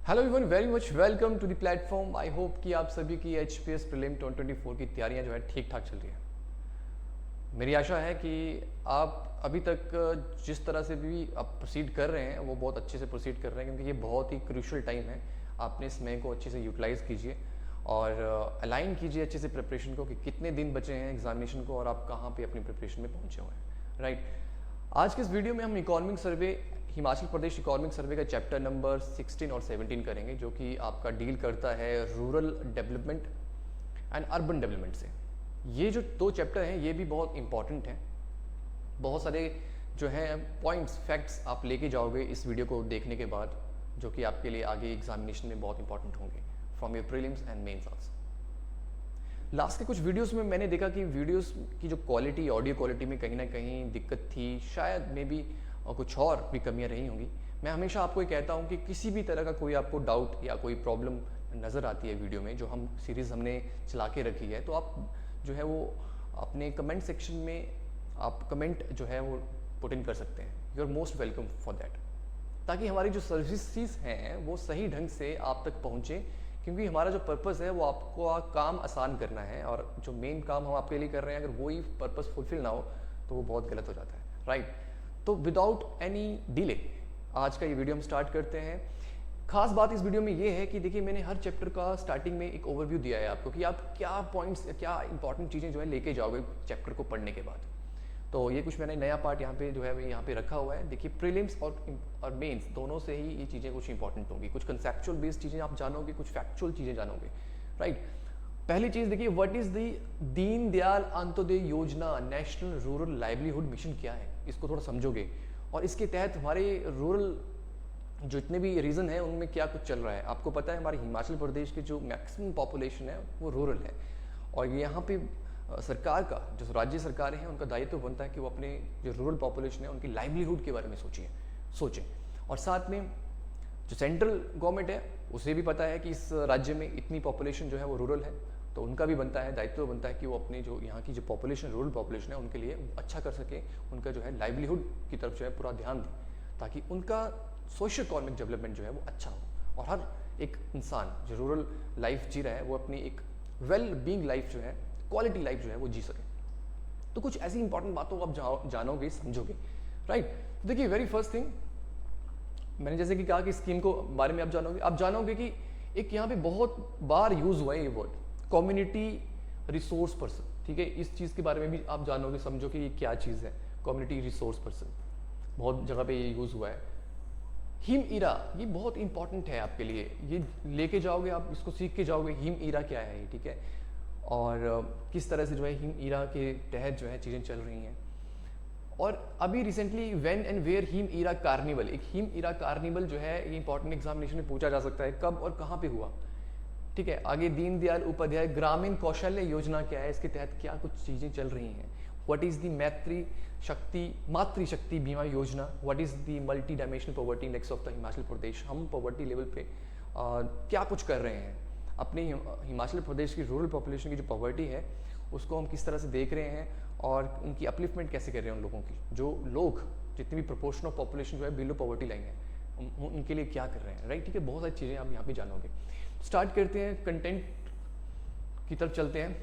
Hello everyone, very much welcome to the platform. I hope कि आप सभी की एचपीएस प्रीलिम 2024 की तैयारियां जो है ठीक ठाक चल रही है। मेरी आशा है कि आप अभी तक जिस तरह से भी आप प्रोसीड कर रहे हैं वो बहुत अच्छे से प्रोसीड कर रहे हैं, क्योंकि ये बहुत ही क्रूशियल टाइम है। आपने इस समय को अच्छे से यूटिलाइज़ कीजिए और अलाइन कीजिए अच्छे से प्रिपरेशन को कि कितने दिन बचे हैं एग्जामिनेशन को और आप कहाँ पे अपनी प्रिपरेशन में पहुँचे हुए हैं। राइट, आज के इस वीडियो में हम economic survey, Himachal Pradesh economic survey का चैप्टर नंबर 16 और 17 करेंगे, जो कि आपका डील करता है rural development and urban development से। ये जो दो चैप्टर हैं ये भी बहुत इंपॉर्टेंट हैं। बहुत सारे जो हैं पॉइंट्स, फैक्ट्स आप लेके जाओगे इस वीडियो को देखने के बाद, जो कि आपके लिए आगे एग्जामिनेशन में बहुत इंपॉर्टेंट होंगे from your prelims and mains also. Last के कुछ वीडियोस में मैंने देखा कि वीडियोस की जो क्वालिटी, ऑडियो क्वालिटी में कहीं ना कहीं दिक्कत थी, शायद मे बी कुछ और भी कमियां रही होंगी। मैं हमेशा आपको ये कहता हूँ कि किसी भी तरह का कोई आपको डाउट या कोई प्रॉब्लम नज़र आती है वीडियो में, जो हम सीरीज़ हमने चला के रखी है, तो आप जो है वो अपने कमेंट सेक्शन में आप कमेंट जो है वो पुट इन कर सकते हैं। You are most welcome for that, ताकि हमारी जो सर्विसेज हैं वो सही ढंग से आप तक पहुँचे, क्योंकि हमारा जो पर्पस है वो आपको काम आसान करना है, और जो मेन काम हम आपके लिए कर रहे हैं अगर वही पर्पस फुलफिल ना हो तो वो बहुत गलत हो जाता है। राइट, तो विदाउट एनी डिले आज का ये वीडियो हम स्टार्ट करते हैं। खास बात इस वीडियो में ये है कि देखिए, मैंने हर चैप्टर का स्टार्टिंग में एक ओवरव्यू दिया है आपको कि आप क्या पॉइंट्स, क्या इंपॉर्टेंट चीज़ें जो है लेके जाओगे चैप्टर को पढ़ने के बाद। तो ये कुछ मैंने नया पार्ट यहाँ पे जो है यहाँ पे रखा हुआ है। देखिए, प्रीलिम्स और मेंस दोनों से ही ये चीज़ें कुछ इंपॉर्टेंट होंगी। कुछ कंसेप्चुअल बेस्ड चीज़ें आप जानोगे, कुछ फैक्चुअल चीज़ें जानोगे। राइट, पहली चीज़ देखिए, what is the Deen Dayal Antyodaya योजना नेशनल रूरल लाइवलीहुड मिशन क्या है, इसको थोड़ा समझोगे और इसके तहत हमारे रूरल जो इतने भी रीजन है उनमें क्या कुछ चल रहा है। आपको पता है हमारे हिमाचल प्रदेश की जो मैक्सिमम पॉपुलेशन है वो रूरल है, और यहाँ पे सरकार का, जो राज्य सरकारें हैं, उनका दायित्व बनता है कि वो अपने जो रूरल पॉपुलेशन है उनकी लाइवलीहुड के बारे में सोचें। और साथ में जो सेंट्रल गवर्नमेंट है उसे भी पता है कि इस राज्य में इतनी पॉपुलेशन जो है वो रूरल है, तो उनका भी बनता है, दायित्व बनता है कि वो अपने जो यहाँ की जो पॉपुलेशन, रूरल पॉपुलेशन है, उनके लिए अच्छा कर सके, उनका जो है लाइवलीहुड की तरफ जो है पूरा ध्यान दें, ताकि उनका सोशल इकोनॉमिक डेवलपमेंट जो है वो अच्छा हो और हर एक इंसान जो रूरल लाइफ जी रहा है वो अपनी एक वेल बीइंग लाइफ जो है, क्वालिटी लाइफ जो है वो जी सके। तो कुछ ऐसी इंपॉर्टेंट बातों को आप जानोगे, समझोगे। राइट, देखिए, वेरी फर्स्ट थिंग मैंने जैसे कि कहा कि स्कीम को बारे में आप जानोगे कि एक यहाँ पे बहुत बार यूज हुआ है ये वर्ड, कम्युनिटी रिसोर्स पर्सन। ठीक है, इस चीज़ के बारे में भी आप जानोगे, समझो कि ये क्या चीज़ है, कम्युनिटी रिसोर्स पर्सन। बहुत जगह पे ये यूज़ हुआ है। हिम इरा, ये बहुत इंपॉर्टेंट है आपके लिए, ये लेके जाओगे आप, इसको सीख के जाओगे हिम इरा क्या है ये। ठीक है, और किस तरह से जो है हिम इरा के तहत जो है चीज़ें चल रही हैं। और अभी recently when and where Him Ira carnival, एक हिम इरा कार्निवल जो है ये इंपॉर्टेंट एग्जामिनेशन में पूछा जा सकता है, कब और कहाँ पे हुआ। ठीक है, आगे दीनदयाल उपाध्याय ग्रामीण कौशल्य योजना क्या है, इसके तहत क्या कुछ चीज़ें चल रही हैं। What is the Matrishakti Bima Yojana, what is the multi dimensional poverty index of the Himachal Pradesh, हम पॉवर्टी लेवल पे क्या कुछ कर रहे हैं। अपने हिमाचल प्रदेश की रूरल पॉपुलेशन की जो पॉवर्टी है उसको हम किस तरह से देख रहे हैं और उनकी अपलिफ्टमेंट कैसे कर रहे हैं। उन लोगों की जो लोग, जितनी भी प्रोपोर्शन ऑफ पॉपुलेशन जो है बिलो पॉवर्टी लाइन है, उनके लिए क्या कर रहे हैं। राइट, ठीक है, बहुत सारी चीज़ें आप यहाँ पे जानोगे। स्टार्ट करते हैं, कंटेंट की तरफ चलते हैं।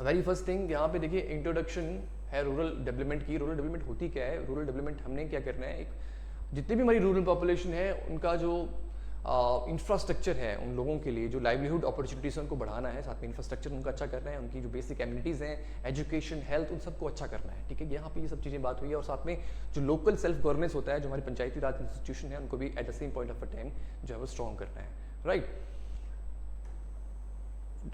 वेरी फर्स्ट थिंग यहाँ पे देखिए, इंट्रोडक्शन है रूरल डेवलपमेंट की। रूरल डेवलपमेंट होती क्या है, रूरल डेवलपमेंट हमने क्या करना है, एक जितनी भी हमारी रूरल पॉपुलेशन है उनका जो इंफ्रास्ट्रक्चर है, उन लोगों के लिए जो लाइवलीहुड अपॉर्चुनिटीज है उनको बढ़ाना है, साथ में इंफ्रास्ट्रक्चर उनका अच्छा करना है, उनकी जो बेसिक एमिनिटीज़ हैं, एजुकेशन, हेल्थ, उन सबको अच्छा करना है। ठीक है, यहाँ पे ये सब चीज़ें बात हुई है। और साथ में जो लोकल सेल्फ गवर्नेंस होता है, जो हमारी पंचायती राज इंस्टीट्यूशन है, उनको भी at the same point of a time जो है वो स्ट्रॉन्ग करना है। राइट,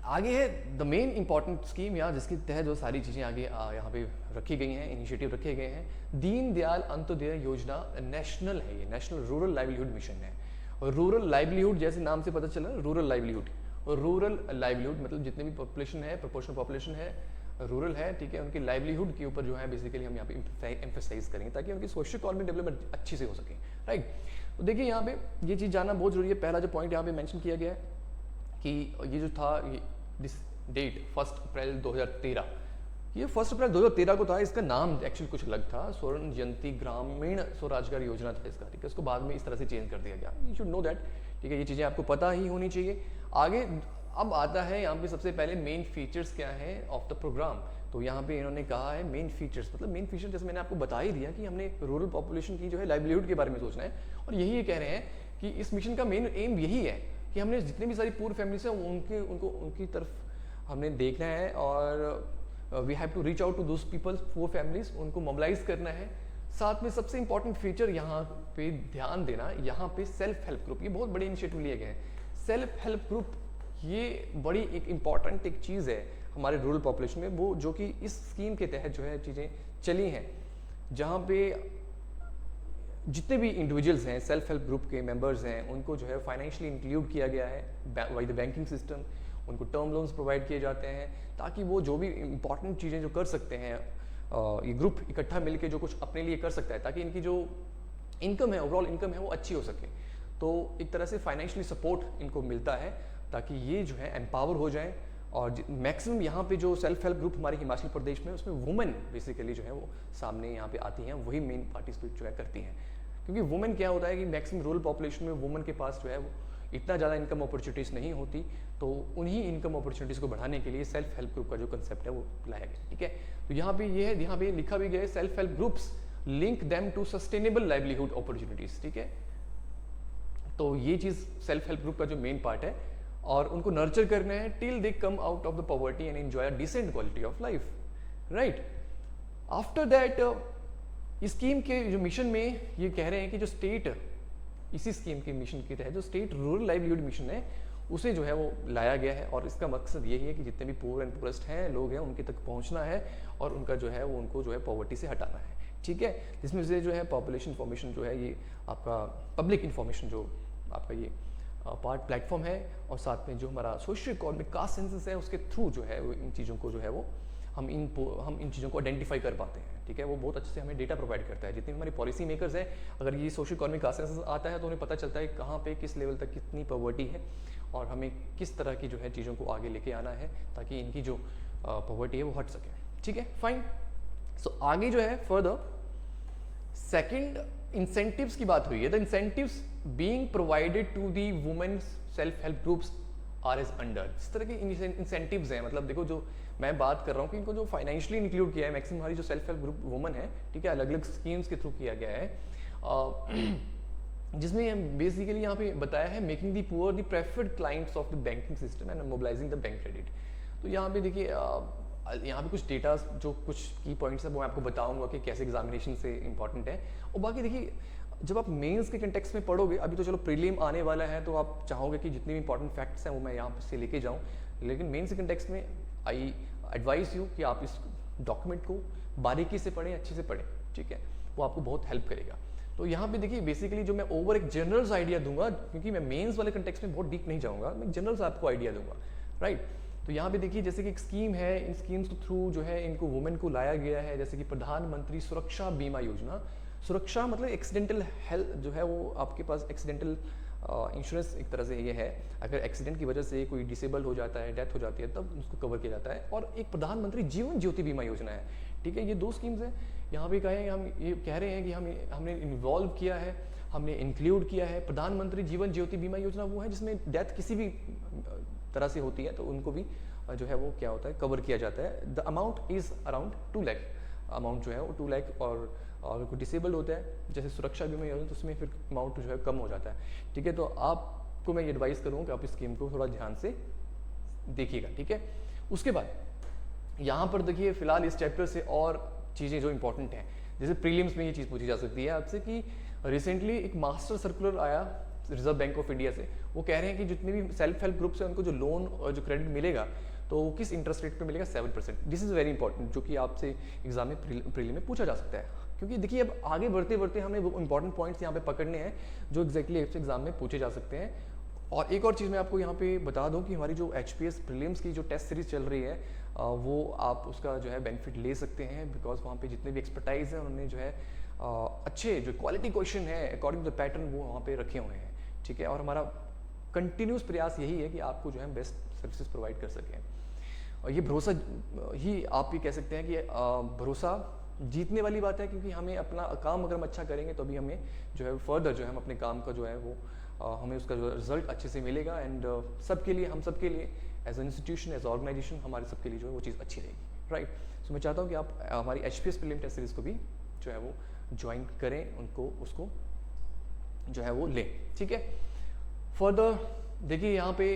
आगे है द मेन इंपॉर्टेंट स्कीम, यहाँ जिसके तहत जो सारी चीज़ें आगे यहाँ पे रखी गई हैं, इनिशिएटिव रखे गए हैं। दीनदयाल अंत्योदय योजना नेशनल है, ये नेशनल रूरल लाइवलीहुड मिशन है। और रूरल लाइवलीहुड जैसे नाम से पता चला, रूरल लाइवलीहुड, और रूरल लाइवलीहुड मतलब जितने भी पॉपुलेशन है, प्रोपोर्शनल पॉपुलेशन है रूरल है। ठीक है, उनकी लाइवलीहुड के ऊपर जो है बेसिकली हम यहाँ पे एम्फेसाइज करेंगे, ताकि उनकी सोशल इकोनॉमिक डेवलपमेंट अच्छी से हो सके। राइट, तो देखिए यहाँ पे ये चीज़ जानना बहुत जरूरी है। पहला जो पॉइंट यहाँ पे मेंशन किया गया है कि ये जो था, ये दिस डेट 1 अप्रैल 2013, ये 1 अप्रैल 2013 को था। इसका नाम एक्चुअली कुछ अलग था, स्वर्ण जयंती ग्रामीण स्वरोजगार योजना था इसका, ठीक है। इसको बाद में इस तरह से चेंज कर दिया गया। यू शुड नो दैट, ठीक है। ये चीज़ें आपको पता ही होनी चाहिए। आगे अब आता है यहाँ पे सबसे पहले मेन फीचर्स क्या है ऑफ द प्रोग्राम। तो यहाँ पे इन्होंने कहा है मेन फीचर्स, मतलब मेन फीचर जैसे मैंने आपको बता ही दिया कि हमने रूरल पॉपुलेशन की जो है लाइवलीहुड के बारे में सोचना है। और यही ये कह रहे हैं कि इस मिशन का मेन एम यही है कि हमने जितनी भी सारी पूर फैमिलीज हैं उनकी तरफ हमने देखना है, और we have to reach out to those peoples, poor families, उनको मोबिलाइज करना है। साथ में सबसे इंपॉर्टेंट फीचर यहाँ पे ध्यान देना, यहाँ पे सेल्फ हेल्प ग्रुप, ये बहुत बड़े इनिशिएटिव लिए गए हैं। सेल्फ हेल्प ग्रुप ये बड़ी एक इम्पॉर्टेंट एक चीज़ है हमारे रूरल पॉपुलेशन में, वो जो कि इस स्कीम के तहत जो है चीज़ें चली हैं, जहाँ पे जितने भी इंडिविजुअल्स हैं, सेल्फ हेल्प ग्रुप के मेंबर्स हैं, उनको जो है फाइनेंशियली इंक्लूड किया गया है बाय द बैंकिंग सिस्टम। उनको टर्म लोन्स प्रोवाइड किए जाते हैं ताकि वो जो भी इंपॉर्टेंट चीज़ें जो कर सकते हैं, ये ग्रुप इकट्ठा मिलके जो कुछ अपने लिए कर सकता है, ताकि इनकी जो इनकम है, ओवरऑल इनकम है, वो अच्छी हो सके। तो एक तरह से फाइनेंशियली सपोर्ट इनको मिलता है ताकि ये जो है एम्पावर हो जाएं। और मैक्सिमम यहाँ पे जो सेल्फ हेल्प ग्रुप हमारे हिमाचल प्रदेश में, उसमें वुमेन बेसिकली जो है वो सामने यहाँ पे आती हैं, वही मेन पार्टिसिपेट जो है करती हैं। क्योंकि वुमेन क्या होता है कि मैक्सिमम रूरल पॉपुलेशन में वुमेन के पास जो है वो इतना ज़्यादा इनकम अपॉर्चुनिटीज़ नहीं होती, तो उन्हीं इनकम अपॉर्चुनिटीज़ को बढ़ाने के लिए सेल्फ हेल्प ग्रुप का जो कंसेप्ट है वो लाया गया, ठीक है। तो यहाँ पे ये है, यहाँ पे लिखा भी गया है, self help groups link them to sustainable livelihood opportunities, ठीक है। तो ये चीज़ सेल्फ हेल्प ग्रुप का जो मेन पार्ट है, और उनको नर्चर करना है till they come out of the poverty and enjoy a decent quality of life, right. After that इस स्कीम के जो मिशन में ये कह रहे हैं कि जो स्टेट, इसी स्कीम के मिशन के तहत जो स्टेट रूरल लाइवलीहुड मिशन है, उसे जो है वो लाया गया है। और इसका मकसद यही है कि जितने भी पुअर एंड पुअरेस्ट हैं लोग हैं, उनके तक पहुंचना है और उनका जो है वो उनको जो है पॉवर्टी से हटाना है, ठीक है। जिसमें से जो है पॉपुलेशन इंफॉर्मेशन जो है, ये आपका पब्लिक इंफॉर्मेशन जो आपका ये पार्ट प्लेटफॉर्म है, और साथ में जो हमारा सोशियो इकोनॉमिक कास्ट सेंसस है, उसके थ्रू जो है वो इन चीज़ों को जो है वो हम इन चीज़ों को आइडेंटिफाई कर पाते हैं, ठीक है। वो बहुत अच्छे से हमें डेटा प्रोवाइड करता है। जितने हमारे पॉलिसी मेकर्स हैं, अगर ये सोशियो इकोनॉमिक कास्ट सेंसस आता है तो उन्हें पता चलता है कहाँ पे किस लेवल तक कितनी पॉवर्टी है, और हमें किस तरह की जो है चीज़ों को आगे लेके आना है ताकि इनकी जो पॉवर्टी है वो हट सके, ठीक है, फाइन। सो आगे जो है फर्दर सेकंड इंसेंटिव्स की बात हुई है। The incentives being provided to the women self help groups are as under. जिस तरह के इंसेंटिव्स हैं, मतलब देखो जो मैं बात कर रहा हूँ कि इनको जो फाइनेंशियली इंक्लूड किया है, मैक्सिमम हमारी जो सेल्फ हेल्प ग्रुप वुमेन है, ठीक है, अलग अलग स्कीम्स के थ्रू किया गया है, जिसमें बेसिकली यहाँ पे बताया है making the poor the preferred clients of the banking system and mobilising the bank credit. तो यहाँ पे देखिए यहाँ पे कुछ डेटा जो कुछ की पॉइंट्स है वो मैं आपको बताऊंगा कि कैसे एग्जामिनेशन से इंपॉर्टेंट है। और बाकी देखिए जब आप मेंस के कंटेक्स्ट में पढ़ोगे, अभी तो चलो प्रीलिम आने वाला है, तो आप चाहोगे कि जितने भी इंपॉर्टेंट फैक्ट्स हैं वो मैं यहाँ से लेके जाऊँ, लेकिन मेंस के कंटेक्स्ट में आई एडवाइस यू कि आप इस डॉक्यूमेंट को बारीकी से पढ़ें, अच्छे से पढ़ें, ठीक है, वो आपको बहुत हेल्प करेगा। तो यहाँ पे देखिए बेसिकली जो मैं ओवर एक जनरल्स आइडिया दूंगा, क्योंकि मैं मेंस वाले कंटेक्स्ट में बहुत डीप नहीं जाऊँगा, मैं जनरल्स आपको आइडिया दूंगा, राइट। तो यहाँ पे देखिए जैसे कि एक स्कीम है, इन स्कीम्स के थ्रू जो है इनको वुमेन को लाया गया है, जैसे कि प्रधानमंत्री सुरक्षा बीमा योजना। सुरक्षा मतलब एक्सीडेंटल हेल्थ जो है वो आपके पास एक्सीडेंटल इंश्योरेंस एक तरह से ये है, अगर एक्सीडेंट की वजह से कोई डिसेबल हो जाता है, डेथ हो जाती है, तब उसको कवर किया जाता है। और एक प्रधानमंत्री जीवन ज्योति बीमा योजना है, ठीक है। ये दो स्कीम्स हैं। यहाँ पे कहें हम ये कह रहे हैं कि हमने इन्वॉल्व किया है, हमने इंक्लूड किया है। प्रधानमंत्री जीवन ज्योति बीमा योजना वो है जिसमें डेथ किसी भी तरह से होती है तो उनको भी जो है वो क्या होता है कवर किया जाता है। The amount is around 2 lakh amount जो है वो 2 लाख, और अगर कोई डिसेबल होता है जैसे सुरक्षा बीमा योजना तो उसमें फिर अमाउंट जो है कम हो जाता है, ठीक है। तो आपको मैं ये एडवाइस करूँगा कि आप इस स्कीम को थोड़ा ध्यान से देखिएगा, ठीक है। उसके बाद यहाँ पर देखिए फिलहाल इस चैप्टर से और चीज़ें जो इंपॉर्टेंट हैं, जैसे प्रीलिम्स में ये चीज़ पूछी जा सकती है आपसे कि रिसेंटली एक मास्टर सर्कुलर आया रिजर्व बैंक ऑफ इंडिया से, वो कह रहे हैं कि जितने भी सेल्फ हेल्प ग्रुप्स हैं उनको जो लोन और जो क्रेडिट मिलेगा तो वो किस इंटरेस्ट रेट पे मिलेगा, 7%। दिस इज़ वेरी इंपॉर्टेंट, जो कि आपसे एग्जाम में प्रीलिम में पूछा जा सकता है। क्योंकि देखिए अब आगे बढ़ते बढ़ते हमें वो इंपॉर्टेंट पॉइंट्स यहाँ पे पकड़ने हैं जो एग्जैक्टली आपसे एग्जाम में पूछे जा सकते हैं। और एक और चीज़ मैं आपको यहाँ पे बता दूँ कि हमारी जो HPS प्रीलिम्स की जो टेस्ट सीरीज चल रही है वो आप उसका जो है बेनिफिट ले सकते हैं, बिकॉज वहाँ पे जितने भी एक्सपर्टाइज हैं उन्होंने जो है अच्छे जो क्वालिटी क्वेश्चन है अकॉर्डिंग टू द पैटर्न वो वहाँ पे रखे हुए हैं, ठीक है। और हमारा कंटिन्यूस प्रयास यही है कि आपको जो है बेस्ट सर्विसेज प्रोवाइड कर सकें। और ये भरोसा ही आप ये कह सकते हैं कि भरोसा जीतने वाली बात है, क्योंकि हमें अपना काम अगर हम अच्छा करेंगे तो अभी हमें जो है फर्दर जो है हम अपने काम का जो है वो हमें उसका जो रिजल्ट अच्छे से मिलेगा, एंड सबके लिए, हम सबके लिए as an institution, as organisation, हमारे सबके लिए जो है वो चीज़ अच्छी रहेगी, राइट। सो मैं चाहता हूँ कि आप हमारी HPS प्रीलिम टेस्ट सीरीज़ को भी जो है वो ज्वाइन करें, उनको उसको जो है वो लें, ठीक है। फर्दर देखिए यहाँ पे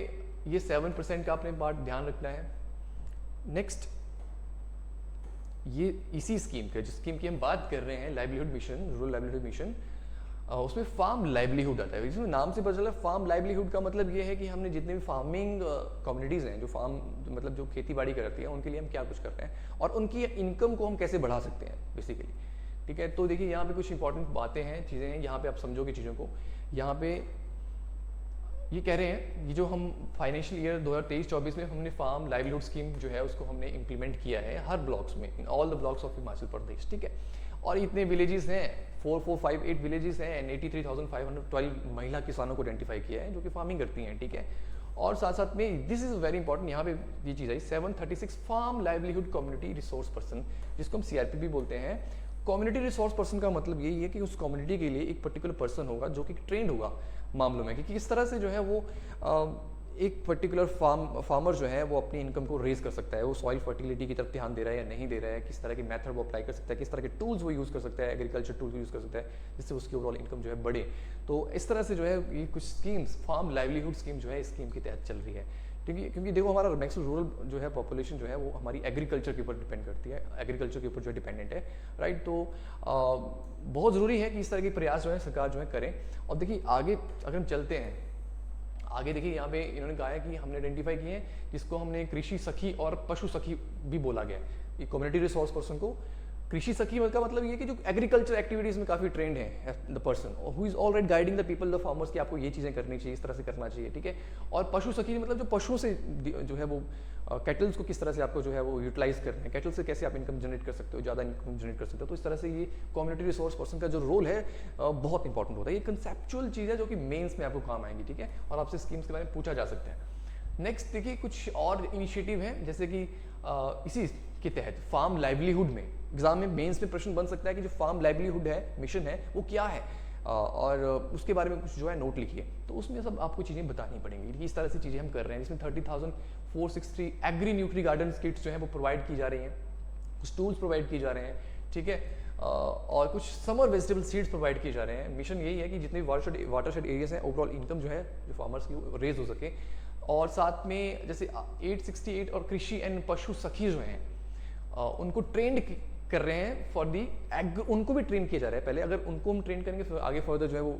ये 7% का आपने पार्ट ध्यान रखना है। नेक्स्ट ये इसी स्कीम के, जिस स्कीम की हम बात कर रहे हैं, livelihood mission, rural livelihood mission, उसमें फार्म लाइवलीहुड आता है। इसमें नाम से पता चला फार्म लाइवलीहुड का मतलब ये है कि हमने जितने भी फार्मिंग कम्युनिटीज़ हैं, जो फार्म मतलब जो खेती बाड़ी करती है, उनके लिए हम क्या कुछ कर रहे हैं और उनकी इनकम को हम कैसे बढ़ा सकते हैं बेसिकली, ठीक है। तो देखिए यहाँ पे कुछ इंपॉर्टेंट बातें हैं, चीज़ें हैं, यहाँ पे आप समझोगे चीज़ों को। यहाँ पे ये कह रहे हैं, ये जो हम फाइनेंशियल ईयर 2023-24 में हमने फार्म लाइवलीहुड स्कीम जो है उसको हमने इम्प्लीमेंट किया है हर ब्लॉक्स में, in all the blocks of Himachal Pradesh, ठीक है। और इतने विलेजेस हैं, 4458 विलेजेस हैं, एंड 83,512 महिला किसानों को आइडेंटिफाई किया है जो कि फार्मिंग करती हैं, ठीक है। और साथ साथ में दिस इज वेरी इंपॉर्टेंट, यहाँ पे ये चीज़ आई 736 farm livelihood community resource person, जिसको हम CRP भी बोलते हैं। कम्युनिटी रिसोर्स पर्सन का मतलब यही है कि उस कम्युनिटी के लिए एक पर्टिकुलर पर्सन होगा जो कि ट्रेंड होगा मामलों में, कि किस तरह से जो है वो एक पर्टिकुलर फार्मर जो है वो अपनी इनकम को रेज कर सकता है, वो सॉइल फर्टिलिटी की तरफ ध्यान दे रहा है या नहीं दे रहा है, किस तरह के मेथड वो अप्लाई कर सकता है, किस तरह के टूल्स वो यूज़ कर सकता है, एग्रीकल्चर टूल्स यूज़ कर सकता है, जिससे उसकी ओवरऑल इनकम जो है बढ़े। तो इस तरह से जो है ये कुछ स्कीम्स, फार्म लाइवलीहुड स्कीम जो है इस स्कीम के तहत चल रही है, क्योंकि देखो हमारा मैक्सिमम रूरल जो है पॉपुलेशन जो है वो हमारी एग्रीकल्चर के ऊपर डिपेंड करती है, एग्रीकल्चर के ऊपर जो डिपेंडेंट है, राइट। तो बहुत ज़रूरी है कि इस तरह के प्रयास जो है सरकार जो है करें। और देखिए आगे अगर हम चलते हैं, आगे देखिए यहाँ पे इन्होंने कहा है कि हमने आइडेंटिफाई किए हैं जिसको हमने कृषि सखी और पशु सखी भी बोला गया है। कम्युनिटी रिसोर्स पर्सन को कृषि सखी का मतलब ये कि जो एग्रीकल्चर एक्टिविटीज में काफी ट्रेंड है, the person who is already guiding the people, the farmers, कि आपको ये चीजें करनी चाहिए, इस तरह से करना चाहिए, ठीक है। और पशु सखी मतलब जो पशुओं से जो है वो कैटल्स को किस तरह से आपको जो है वो यूटिलाइज करना है, कैटल से कैसे आप इनकम जनरेट कर सकते हो, ज़्यादा इनकम जनरेट कर सकते हो। तो इस तरह से ये कम्युनिटी रिसोर्स पर्सन का जो रोल है बहुत इंपॉर्टेंट होता है। ये कंसेप्चुअल चीज़ है जो कि मेंस में आपको काम आएंगी, ठीक है, और आपसे स्कीम्स के बारे में पूछा जा सकता है। नेक्स्ट देखिए कुछ और इनिशिएटिव हैं, जैसे कि इसी के तहत फार्म लाइवलीहुड में एग्जाम में मेंस में प्रश्न बन सकता है कि जो फार्म लाइवलीहुड है मिशन है वो क्या है, और उसके बारे में कुछ जो है नोट लिखिए। तो उसमें सब आपको चीज़ें बतानी पड़ेंगी कि इस तरह से चीज़ें हम कर रहे हैं, जिसमें 30,463 एग्री न्यूट्री गार्डन किट्स जो है वो प्रोवाइड की जा रही हैं, कुछ टूल्स प्रोवाइड किए जा रहे हैं, ठीक है, और कुछ समर वेजिटेबल सीड्स प्रोवाइड किए जा रहे हैं। मिशन यही है कि जितने वाटरशेड एरियाज हैं ओवरऑल इनकम जो है जो फार्मर्स की रेज हो सके। और साथ में जैसे 868 और कृषि एंड पशु सखी जो हैं उनको ट्रेंड कर रहे हैं फॉर दी उनको भी ट्रेन किया जा रहा है पहले। अगर उनको हम ट्रेन करेंगे फिर आगे फर्दर जो है वो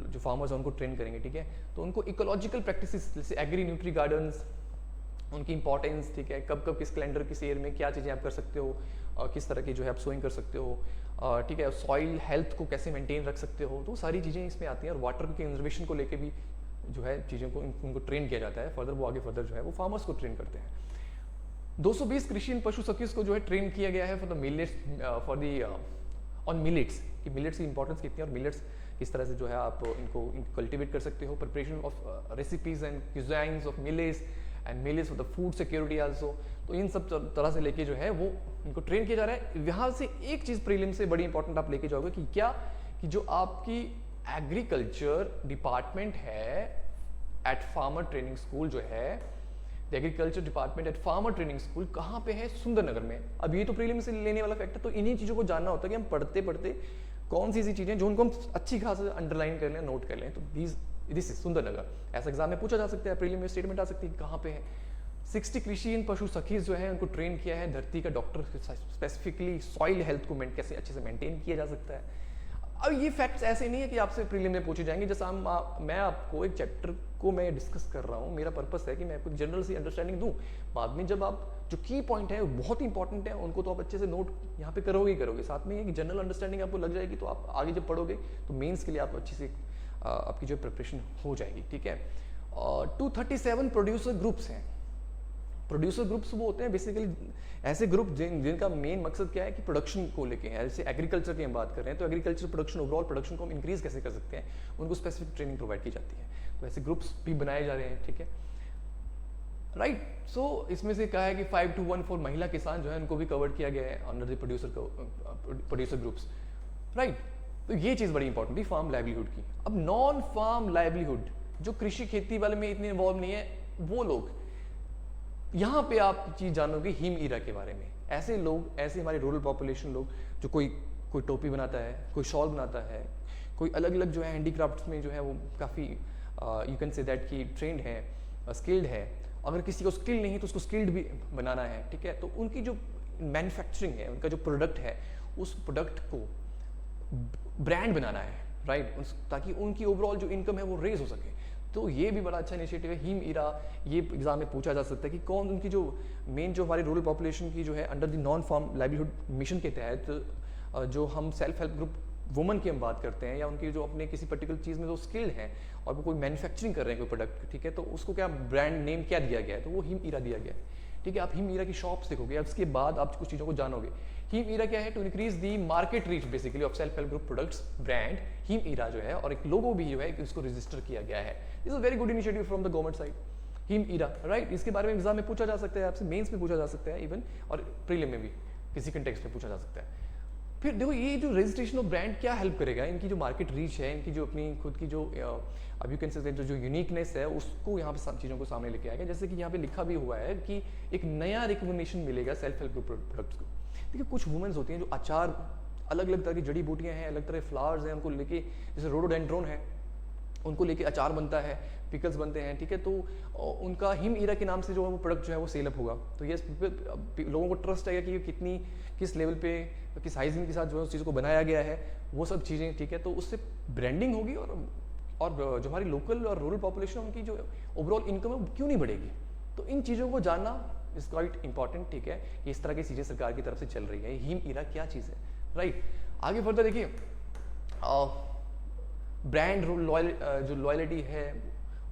जो फार्मर्स हैं उनको ट्रेन करेंगे, ठीक है। तो उनको इकोलॉजिकल प्रैक्टिसेस जैसे एग्री न्यूट्री गार्डन्स, उनकी इंपॉर्टेंस, ठीक है, कब कब किस कैलेंडर किस ईयर में क्या चीज़ें आप कर सकते हो, किस तरह की जो है आप सोइंग कर सकते हो, ठीक है, सॉइल हेल्थ को कैसे मेंटेन रख सकते हो, तो सारी चीज़ें इसमें आती हैं। और वाटर की कंजर्वेशन को लेके भी जो है चीज़ों को उनको ट्रेन किया जाता है, फर्दर वो आगे फर्दर जो है वो फार्मर्स को ट्रेन करते हैं। 220 कृषि एंड पशु सखीज को जो है ट्रेन किया गया है for the millets, for the on millets, कि मिलेट्स की इंपॉर्टेंस कितनी है और मिलेट्स किस तरह से जो है आप इनको कल्टिवेट कर सकते हो, preparation of recipes and cuisines of millets and millets for the food security also. तो इन सब तरह से लेके जो है वो इनको ट्रेन किया जा रहा है। यहाँ से एक चीज़ प्रीलिम से बड़ी इंपॉर्टेंट आप लेके जाओगे कि क्या, कि जो आपकी एग्रीकल्चर डिपार्टमेंट है एट फार्मर ट्रेनिंग स्कूल जो है, agriculture department at farmer training school कहाँ पे है, सुंदरनगर में। अब ये तो प्रीलिम से लेने वाला फैक्ट है, तो इन्हीं चीज़ों को जानना होता है कि हम पढ़ते पढ़ते कौन सी ऐसी चीज़ें जो उनको हम अच्छी खास अंडरलाइन कर लें, नोट कर लें। तो दिस इज सुंदरनगर, ऐसा एग्जाम में पूछा जा सकता है, प्रीलिम में स्टेटमेंट आ सकती है कहाँ पे है। 60 कृषि एंड पशु सखीज जो है उनको ट्रेन किया है, धरती का डॉक्टर, स्पेसिफिकली सॉइल हेल्थ को कैसे अच्छे से मेंटेन किया जा सकता है। अब ये फैक्ट्स ऐसे नहीं है कि आपसे प्रीलिम में पूछे जाएंगे, जैसा मैं आपको एक चैप्टर को मैं डिस्कस कर रहा हूँ, मेरा पर्पस है कि मैं आपको जनरल सी अंडरस्टैंडिंग दूँ। बाद में जब आप जो की पॉइंट है बहुत इंपॉर्टेंट है, उनको तो आप अच्छे से नोट यहाँ पे करोगे ही करोगे, साथ में ये कि जनरल अंडरस्टैंडिंग आपको लग जाएगी, तो आप आगे जब पढ़ोगे तो मेंस के लिए आप अच्छी से आपकी जो प्रिपरेशन हो जाएगी, ठीक है। 237 प्रोड्यूसर ग्रुप्स हैं। प्रोड्यूसर ग्रुप्स वो होते हैं बेसिकली ऐसे ग्रुप जिनका मेन मकसद क्या है कि प्रोडक्शन को लेके है। जैसे एग्रीकल्चर की हम बात कर रहे हैं, तो एग्रीकल्चर प्रोडक्शन, ओवरऑल प्रोडक्शन को हम इंक्रीज कैसे कर सकते हैं, उनको स्पेसिफिक ट्रेनिंग प्रोवाइड की जाती है। तो ऐसे ग्रुप्स भी बनाए जा रहे हैं, ठीक है। राइट। सो इसमें से कहा है कि 5214 महिला किसान जो है उनको भी कवर किया गया है under the producer groups, right. तो ये चीज़ बड़ी इंपॉर्टेंट थी फार्म लाइवलीहुड की। अब नॉन फार्म लाइवलीहुड जो कृषि खेती वाले में इतने इन्वॉल्व नहीं है, वो लोग, यहाँ पे आप चीज़ जानोगे हिम ईरा के बारे में। ऐसे लोग, ऐसे हमारे रूरल पॉपुलेशन लोग जो कोई टोपी बनाता है, कोई शॉल बनाता है, कोई अलग अलग जो है हैंडीक्राफ्ट्स में जो है वो काफ़ी यू कैन से दैट कि ट्रेंड है, स्किल्ड है। अगर किसी को स्किल नहीं है तो उसको स्किल्ड भी बनाना है, ठीक है। तो उनकी जो मैन्युफैक्चरिंग है, उनका जो प्रोडक्ट है, उस प्रोडक्ट को ब्रांड बनाना है, राइट, ताकि उनकी ओवरऑल जो इनकम है वो रेज हो सके। तो ये भी बड़ा अच्छा इनिशिएटिव है हिम ईरा। ये एग्जाम में पूछा जा सकता है कि कौन उनकी जो मेन जो हमारी रूरल पॉपुलेशन की जो है under the non farm livelihood mission के तहत जो हम सेल्फ हेल्प ग्रुप वुमन की हम बात करते हैं, या उनकी जो अपने किसी पर्टिकुलर चीज़ में जो स्किल्ड हैं और वो कोई मैन्युफैक्चरिंग कर रहे हैं कोई प्रोडक्ट, ठीक है, तो उसको क्या ब्रांड नेम क्या दिया गया है, तो वो हिम ईरा दिया गया है, ठीक है। आप हिम ईरा की शॉप्स देखोगे, अब इसके बाद आप कुछ चीज़ों को जानोगे। हिम ईरा क्या है? To increase the market reach basically of self help group products brand Him Ira जो है, और एक लोगो भी जो है इसको रजिस्टर किया गया है। This is very good initiative from the government side, Him Ira, right. इसके बारे में एग्जाम में पूछा जा सकता है, आपसे मेंस में पूछा जा सकता है इवन, और प्रीलिम में भी किसी कंटेक्स्ट में पूछा जा सकता है। फिर देखो ये जो रजिस्ट्रेशन ऑफ ब्रांड क्या हेल्प करेगा, इनकी जो मार्केट रीच है, इनकी जो अपनी खुद की जो अब यू कैन से जो यूनिकनेस है उसको यहाँ पे चीज़ों को सामने लेके आएगा। जैसे कि यहाँ पे लिखा भी हुआ है कि एक नया रिकमेंडेशन मिलेगा सेल्फ हेल्प ग्रुप प्रोडक्ट्स को। देखिए कुछ वुमेन्स होती हैं जो अचार, अलग अलग तरह की जड़ी बूटियाँ हैं, अलग तरह के फ्लावर्स हैं, उनको लेके, जैसे रोडोडेंड्रोन है, उनको लेके अचार बनता है, पिकल्स बनते हैं, ठीक है। तो उनका हिम ईरा के नाम से जो है वो प्रोडक्ट जो है वो सेल अप होगा। तो ये लोगों को ट्रस्ट आएगा कि कितनी किस लेवल पे किस हाइजीन के साथ जो है उस चीज़ को बनाया गया है, वो सब चीज़ें, ठीक है। तो उससे ब्रांडिंग होगी, और जो हमारी लोकल और रूरल पॉपुलेशन उनकी जो ओवरऑल इनकम है वो क्यों नहीं बढ़ेगी। तो इन चीज़ों को जानना इज क्वाइट इंपॉर्टेंट, ठीक है। कि इस तरह की चीज़ें सरकार की तरफ से चल रही है। हिम ईरा क्या चीज़ है, राइट। आगे फर्दर देखिए, ब्रांड जो लॉयल्टी है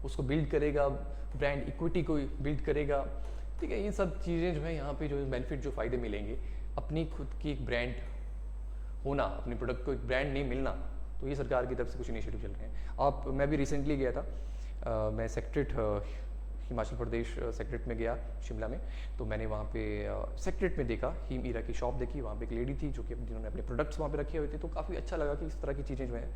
उसको बिल्ड करेगा, ब्रांड इक्विटी को बिल्ड करेगा, ठीक है। ये सब चीज़ें जो है यहाँ पे जो बेनिफिट, जो फ़ायदे मिलेंगे, अपनी खुद की एक ब्रांड होना, अपने प्रोडक्ट को एक ब्रांड नेम मिलना, तो ये सरकार की तरफ से कुछ इनिशिएटिव चल रहे हैं। मैं भी रिसेंटली गया था, मैं सेक्रेटरीट हिमाचल प्रदेश सेक्रेटरीट में गया शिमला में। तो मैंने वहाँ पे सेक्रेटरीट में देखा, हिम ईरा की शॉप देखी। वहाँ पे एक लेडी थी जो कि जिन्होंने अपने प्रोडक्ट्स वहाँ पे रखे हुए थे। तो काफ़ी अच्छा लगा कि इस तरह की चीज़ें जो है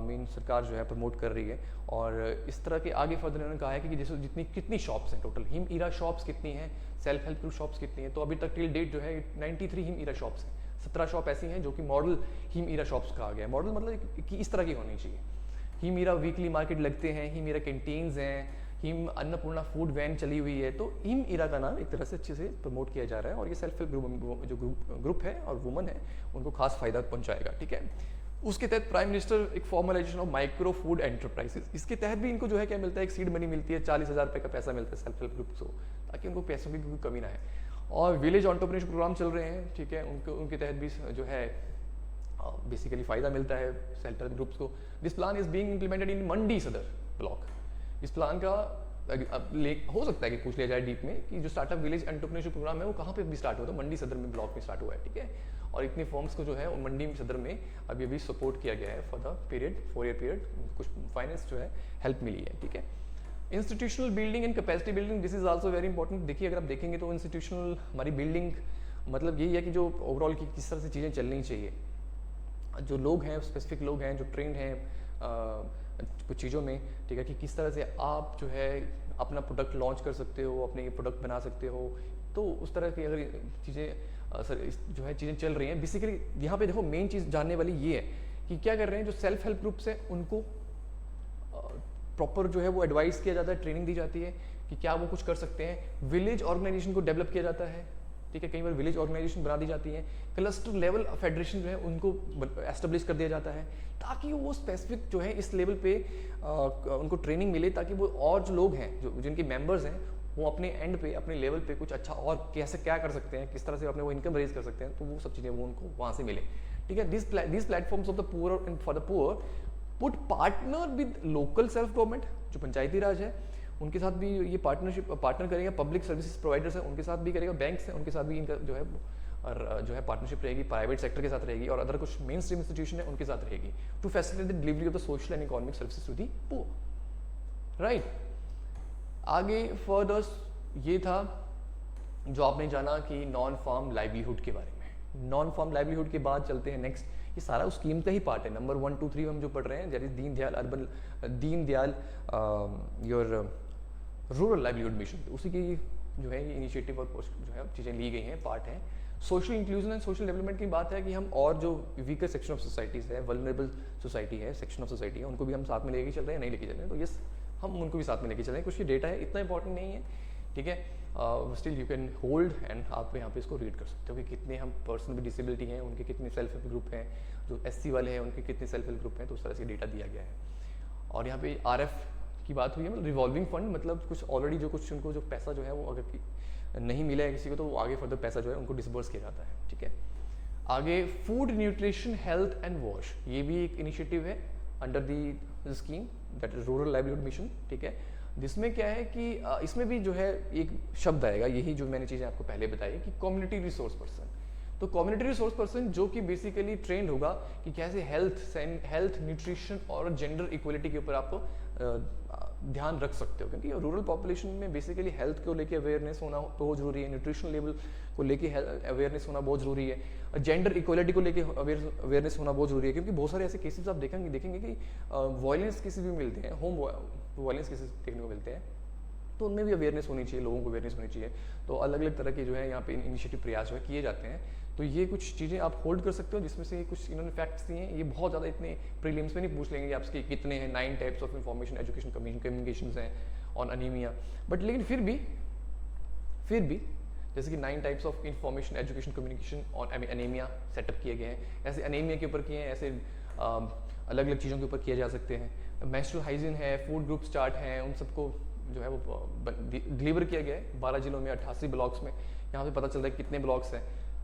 मेन सरकार जो है प्रमोट कर रही है। और इस तरह के आगे फर्दर उन्होंने कहा है कि जैसे कितनी शॉप्स हैं टोटल, हिम ईरा शॉप्स कितनी हैं, सेल्फ हेल्प ग्रुप शॉप्स कितनी हैं। तो अभी तक टिल डेट जो है 93 हिम ईरा शॉप्स हैं। 17 शॉप ऐसी हैं जो कि मॉडल हिम ईरा शॉप्स कहा गया है। मॉडल मतलब कि इस तरह की होनी चाहिए। हिम ईरा वीकली मार्केट लगते हैं, हिम ईरा कैंटीन्स हैं, हिम अन्नपूर्णा फूड वैन चली हुई है। तो हिम ईरा का नाम एक तरह से अच्छे से प्रमोट किया जा रहा है, और ये सेल्फ हेल्प ग्रुप है और वुमन है, उनको खास फायदा पहुंचाएगा, ठीक है। उसके तहत प्राइम मिनिस्टर एक formalisation of micro food enterprises, इसके तहत भी इनको जो है क्या मिलता है, एक सीड मनी मिलती है, 40,000 रुपये का पैसा मिलता है सेल्फ हेल्प ग्रुप को, ताकि उनको पैसों की कोई कमी ना है। और विलेज एंटरप्रेन्योरशिप प्रोग्राम चल रहे हैं, ठीक है। उनके तहत भी जो है बेसिकली फ़ायदा मिलता है सेल्फ हेल्प ग्रुप्स को। This plan is being implemented in Mandi Sadar block. इस प्लान का हो सकता है कि पूछ लिया जाए डीप में कि जो स्टार्टअप विलेज एंटरप्रेन्योरशिप प्रोग्राम है वो कहाँ पे भी स्टार्ट हुआ था, मंडी सदर में ब्लॉक में स्टार्ट हुआ है, ठीक है। और इतने फर्म्स को जो है मंडी सदर में अभी सपोर्ट किया गया है for the period 4 year period, कुछ फाइनेंस जो है हेल्प मिली है, ठीक है। Institutional building and capacity building, this is also very important. देखिए अगर आप देखेंगे तो इंस्टीट्यूशनल हमारी बिल्डिंग मतलब यही है कि जो ओवरऑल की किस तरह से चीज़ें चलनी चाहिए। जो लोग हैं, स्पेसिफिक लोग हैं जो ट्रेंड हैं कुछ चीज़ों में, ठीक है, कि किस तरह से आप जो है अपना प्रोडक्ट लॉन्च कर सकते हो, अपने प्रोडक्ट बना सकते हो। तो उस तरह की अगर चीज़ें जो है चीज़ें चल रही हैं। बेसिकली यहाँ पे देखो मेन चीज़ जानने वाली ये है कि क्या कर रहे हैं जो सेल्फ हेल्प ग्रुप्स हैं उनको प्रॉपर जो है वो एडवाइस किया जाता है, ट्रेनिंग दी जाती है कि क्या वो कुछ कर सकते हैं। विलेज ऑर्गेनाइजेशन को डेवलप किया जाता है, ठीक है। कई बार विलेज ऑर्गेनाइजेशन बना दी जाती है, क्लस्टर लेवल फेडरेशन जो है उनको एस्टेब्लिश कर दिया जाता है, ताकि वो स्पेसिफिक जो है इस लेवल पे उनको ट्रेनिंग मिले, ताकि वो और जो लोग हैं जो जिनके मेंबर्स हैं वो अपने एंड पे, अपने लेवल पे कुछ अच्छा और कैसे क्या कर सकते हैं, किस तरह से अपने वो इनकम रेज कर सकते हैं। तो वो सब चीज़ें वो उनको वहाँ से मिले, ठीक है। This platforms of the poor and for the poor put partner with local self government, जो पंचायती राज है उनके साथ भी ये पार्टनर करेगा। पब्लिक सर्विसेज प्रोवाइडर्स हैं उनके साथ भी करेगा, बैंक्स हैं उनके साथ भी इनका जो है पार्टनराशिप रहेगी, प्राइवेट सेक्टर के साथ रहेगी, और अदर कुछ मेन स्ट्रीम इंस्टीट्यूशन है उनके साथ रहेगी, to facilitate the delivery of the social and economic services to the poor, right. आगे फर्दर ये था जो आपने जाना कि नॉन फार्म लाइवलीहुड के बारे में। नॉन फार्म लाइवलीहुड के बाद चलते हैं नेक्स्ट, ये सारा उस स्कीम का ही पार्ट है। नंबर 1, 2, 3 हम जो पढ़ रहे हैं, that is Deen Dayal your rural livelihood mission, उसी की जो है ये इनिशिएटिव और जो है चीज़ें ली गई हैं, पार्ट है। Social inclusion and social development की बात है कि हम और जो वीकर सेक्शन ऑफ सोसाइटीज़ है, वल्नरेबल सोसाइटी है, सेक्शन ऑफ सोसाइटी है, उनको भी हम साथ में लेके चल रहे हैं, नहीं लेके चल रहे हैं, तो यस हम उनको भी साथ में लेके चल रहे हैं। कुछ ये डेटा है, इतना इंपॉर्टेंट नहीं है, ठीक है, still you can hold and आप यहाँ पे इसको रीड कर सकते हो कि कितने हम पर्सन विद डिसेबिलिटी हैं, उनके कितने सेल्फ हेल्प ग्रुप हैं, जो SC वाले हैं उनके कितने सेल्फ हेल्प ग्रुप हैं, तो उस तरह से डेटा दिया गया है। और यहाँ पे RF की बात हुई है, मतलब रिवॉल्विंग फंड, मतलब कुछ ऑलरेडी जो कुछ उनको जो पैसा जो है वो अगर नहीं मिला है किसी को, तो वो आगे फर्दर पैसा जो है उनको डिसबर्स किया जाता है, ठीक है। आगे food nutrition health and wash, ये भी एक इनिशिएटिव है under the scheme that is rural livelihood mission, ठीक है। जिसमें क्या है कि इसमें भी जो है एक शब्द आएगा, यही जो मैंने चीज़ें आपको पहले बताई कि कम्युनिटी रिसोर्स पर्सन। तो कम्युनिटी रिसोर्स पर्सन जो कि बेसिकली ट्रेंड होगा कि कैसे हेल्थ न्यूट्रिशन और जेंडर इक्वलिटी के ऊपर आपको ध्यान रख सकते हो, क्योंकि रूरल पॉपुलेशन में बेसिकली हेल्थ को लेके अवेयरनेस होना बहुत जरूरी है, न्यूट्रिशन लेवल को लेके अवेयरनेस होना बहुत जरूरी है, और जेंडर इक्वलिटी को लेके अवेयरनेस होना बहुत जरूरी है, क्योंकि बहुत सारे ऐसे केसेस आप देखेंगे कि वायलेंस केसेस भी मिलते हैं, होम वायलेंस केसेस देखने को मिलते हैं, तो उनमें भी अवेयरनेस होनी चाहिए, लोगों को अवेयरनेस होनी चाहिए। तो अलग अलग तरह के जो है यहाँ पे इनिशिएटिव प्रयास जो है किए जाते हैं। तो ये कुछ चीज़ें आप होल्ड कर सकते हो, जिसमें से कुछ इन्होंने फैक्ट्स दिए हैं। ये बहुत ज़्यादा इतने प्रीलिम्स में नहीं पूछ लेंगे कि आपके कितने हैं, 9 types of information education communication हैं ऑन अनीमिया, बट लेकिन फिर भी जैसे कि 9 types of information education communication on anaemia setup किए गए हैं, ऐसे अनीमिया के ऊपर किए हैं, ऐसे अलग अलग चीज़ों के ऊपर किए जा सकते हैं। मेंस्ट्रुअल हाइजीन है, फूड ग्रुप चार्ट हैं, उन सबको जो है वो डिलीवर किया गया है 12 जिलों में 88 ब्लॉक्स में। यहाँ पे पता चलता है कितने ब्लॉक्स हैं,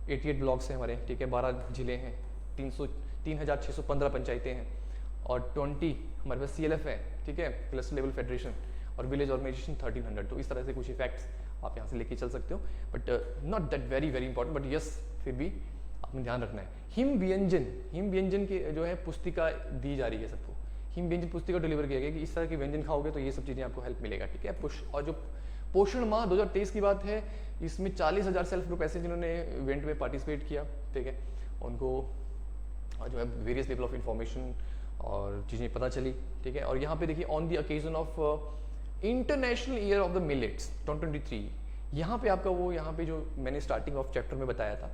88 ब्लॉक्स हैं हमारे, ठीक है, 12 जिले हैं, 3615 पंचायतें हैं, और 20 हमारे पास CLF है, ठीक है, क्लस्टर लेवल फेडरेशन, और विलेज ऑर्गेनाइजेशन 1300। तो इस तरह से कुछ इफेक्ट्स आप यहाँ से लेके चल सकते हो, but not that very important, but yes फिर भी आपने ध्यान रखना है। हिम व्यंजन के जो है पुस्तिका दी जा रही है सबको, हिम व्यंजन पुस्तिका डिलीवर किया गया कि इस तरह के व्यंजन खाओगे तो ये सब चीज़ें आपको हेल्प मिलेगा, ठीक है। और जो पोषण माह 2023 की बात है, इसमें 40,000 सेल्फ ग्रुप ऐसे जिन्होंने इवेंट में पार्टिसिपेट किया, ठीक है, उनको जो है वेरियस लेवल ऑफ इंफॉर्मेशन और चीज़ें पता चली, ठीक है। और यहाँ पे देखिए on the occasion of international year of the millets 2023, यहाँ पे आपका वो यहाँ पे जो मैंने स्टार्टिंग ऑफ चैप्टर में बताया था,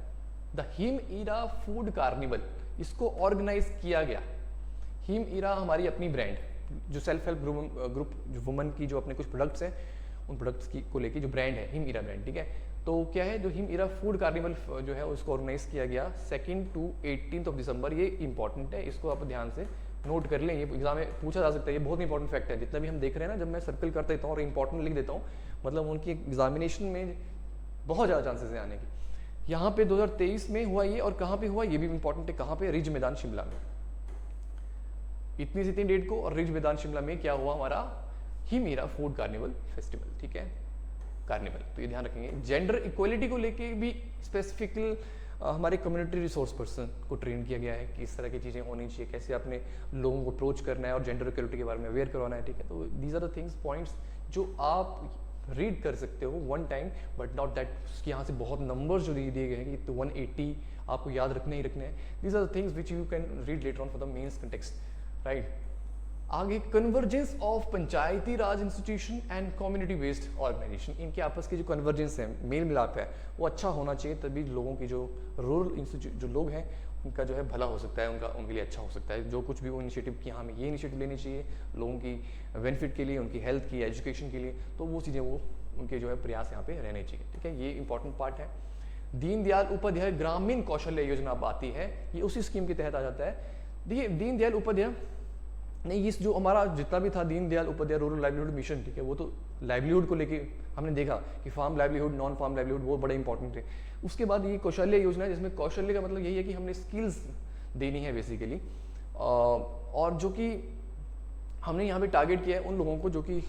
the Him Ira food carnival, इसको ऑर्गेनाइज किया गया। हिम ईरा हमारी अपनी ब्रांड, जो सेल्फ हेल्प ग्रुप जो वुमन की जो अपने कुछ प्रोडक्ट्स हैं, उन प्रोडक्ट्स की को लेके जो ब्रांड है हिम ईरा ब्रांड, ठीक है। तो क्या है, जो हिम ईरा फूड कार्निवल जो है उसको ऑर्गेनाइज किया गया 2 to 18 दिसंबर। ये इंपॉर्टेंट है, इसको आप ध्यान से नोट कर लें, ये एग्जाम में पूछा जा सकता है, ये बहुत इंपॉर्टेंट फैक्ट है। जितना भी हम देख रहे हैं ना, जब मैं सर्कल कर देता हूँ और इंपॉर्टेंट लिख देता हूँ, मतलब उनकी एग्जामिनेशन में बहुत ज़्यादा चांसेस हैं आने की। यहाँ पे 2023 में हुआ ये, और कहाँ पे हुआ ये भी इंपॉर्टेंट है, कहाँ पे, रिज मैदान शिमला में, इतनी से इतनी डेट को, और रिज मैदान शिमला में क्या हुआ, हमारा Him Ira food carnival festival, ठीक है, कार्निवल। तो ये ध्यान रखेंगे। जेंडर इक्वलिटी को लेके भी स्पेसिफिकली हमारे कम्युनिटी रिसोर्स पर्सन को ट्रेन किया गया है कि इस तरह की चीज़ें होनी चाहिए, कैसे अपने लोगों को अप्रोच करना है और जेंडर इक्वलिटी के बारे में अवेयर करवाना है, ठीक है। तो these are the things, points जो आप रीड कर सकते हो one time, but not that उसके यहाँ से बहुत नंबर्स जो दिए गए हैं कि 180 आपको याद रखने ही रखने हैं। These are the things which you can read later on for the mains context, right. आगे convergence of Panchayati Raj institution and community based organisation, इनके आपस की जो कन्वर्जेंस है, मेल मिलाप है, वो अच्छा होना चाहिए, तभी लोगों की जो रूरल इंस्टीट्यूट जो लोग हैं उनका जो है भला हो सकता है, उनके लिए अच्छा हो सकता है। जो कुछ भी वो इनिशिएटिव की, हमें ये इनिशिएटिव लेनी चाहिए लोगों की बेनिफिट के लिए, उनकी हेल्थ की, एजुकेशन के लिए, तो वो चीज़ें वो उनके जो है प्रयास यहाँ पे रहने चाहिए, ठीक है। ये इंपॉर्टेंट पार्ट है। दीनदयाल उपाध्याय ग्रामीण कौशल्य योजना अब आती है, ये उसी स्कीम के तहत आ जाता है। देखिए दीनदयाल उपाध्याय नहीं, इस जो हमारा जितना भी था Deendayal Upadhyay rural livelihood mission, ठीक है, वो तो लाइवलीहुड को लेके हमने देखा कि farm livelihood, non farm livelihood वो बड़े इंपॉर्टेंट है। उसके बाद ये कौशल्य योजना है, जिसमें कौशल्य का मतलब यही है कि हमने स्किल्स देनी है बेसिकली, और जो कि हमने यहाँ पे टारगेट किया है उन लोगों को जो कि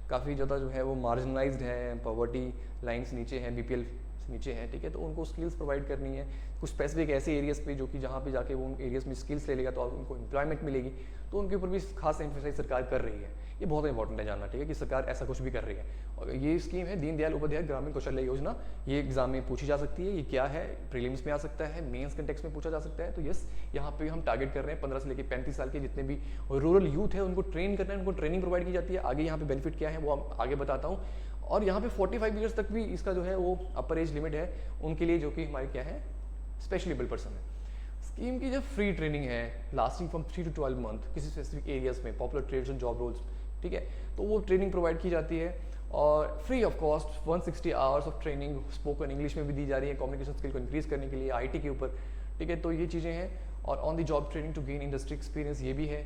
काफ़ी ज़्यादा जो है वो मार्जिनलाइज्ड है, पॉवर्टी लाइन से नीचे है, BPL से नीचे हैं, ठीक है, तो उनको स्किल्स प्रोवाइड करनी है कुछ स्पेसिफिक ऐसे एरियाज पे जो कि जहाँ पे जाके वो उन एरियाज में स्किल्स ले लेगा तो उनको एम्प्लॉयमेंट मिलेगी, तो उनके ऊपर भी खास एम्फेसाइज सरकार कर रही है। ये बहुत इंपॉर्टेंट है जानना, ठीक है, कि सरकार ऐसा कुछ भी कर रही है। और ये स्कीम है दीनदयाल उपाध्याय ग्रामीण कौशल्य योजना, ये एग्जाम में पूछी जा सकती है। ये क्या है, प्रीलिम्स में आ सकता है, मेंस कंटेक्स्ट में पूछा जा सकता है। तो यस, यहाँ पे हम टारगेट कर रहे हैं 15 से लेकर 35 साल के जितने भी रूरल यूथ है उनको ट्रेन करना है, उनको ट्रेनिंग प्रोवाइड की जाती है। आगे यहाँ पे बेनिफिट क्या है वो आगे बताता हूँ। और यहाँ पे 45 ईयर्स तक भी इसका जो है वो अपर एज लिमिट है उनके लिए, जो कि हमारे क्या है स्पेशली एबल पर्सन है। स्कीम की जो फ्री ट्रेनिंग है लास्टिंग फ्रॉम 3 to 12 मंथ किसी स्पेसिफिक एरियाज में, popular trades and job roles, ठीक है, तो वो ट्रेनिंग प्रोवाइड की जाती है और free of cost 160 hours of training spoken English में भी दी जा रही है कम्युनिकेशन स्किल को इंक्रीज करने के लिए आईटी के ऊपर, ठीक है। तो ये चीज़ें हैं। और on the job training to gain industry experience ये भी है,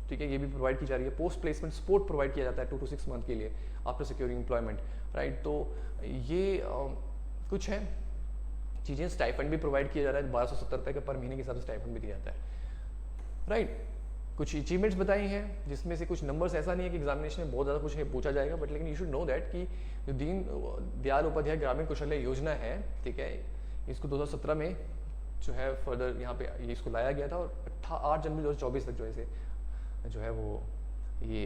ठीक है, ये भी प्रोवाइड की जा रही है। पोस्ट प्लेसमेंट सपोर्ट प्रोवाइड किया जाता है 2 to 6 मंथ के लिए आफ्टर सिक्योरिंग एम्प्लॉयमेंट, राइट। तो ये कुछ है चीज़ें। स्टाइफंड भी प्रोवाइड किया जा रहा है 1270 रुपये का पर महीने के हिसाब से स्टाइफंड भी दिया जाता है, राइट। कुछ अचीवमेंट्स बताई हैं जिसमें से कुछ नंबर्स ऐसा नहीं है कि एग्जामिनेशन में बहुत ज़्यादा कुछ है पूछा जाएगा, बट लेकिन यू शुड नो दैट कि जो दीन दयाल उपाध्याय ग्रामीण कौशल्य योजना है, ठीक है, इसको 2017 में जो है फर्दर यहाँ पे ये इसको लाया गया था और 8 जनवरी 2024 तक जो है इसे जो है वो ये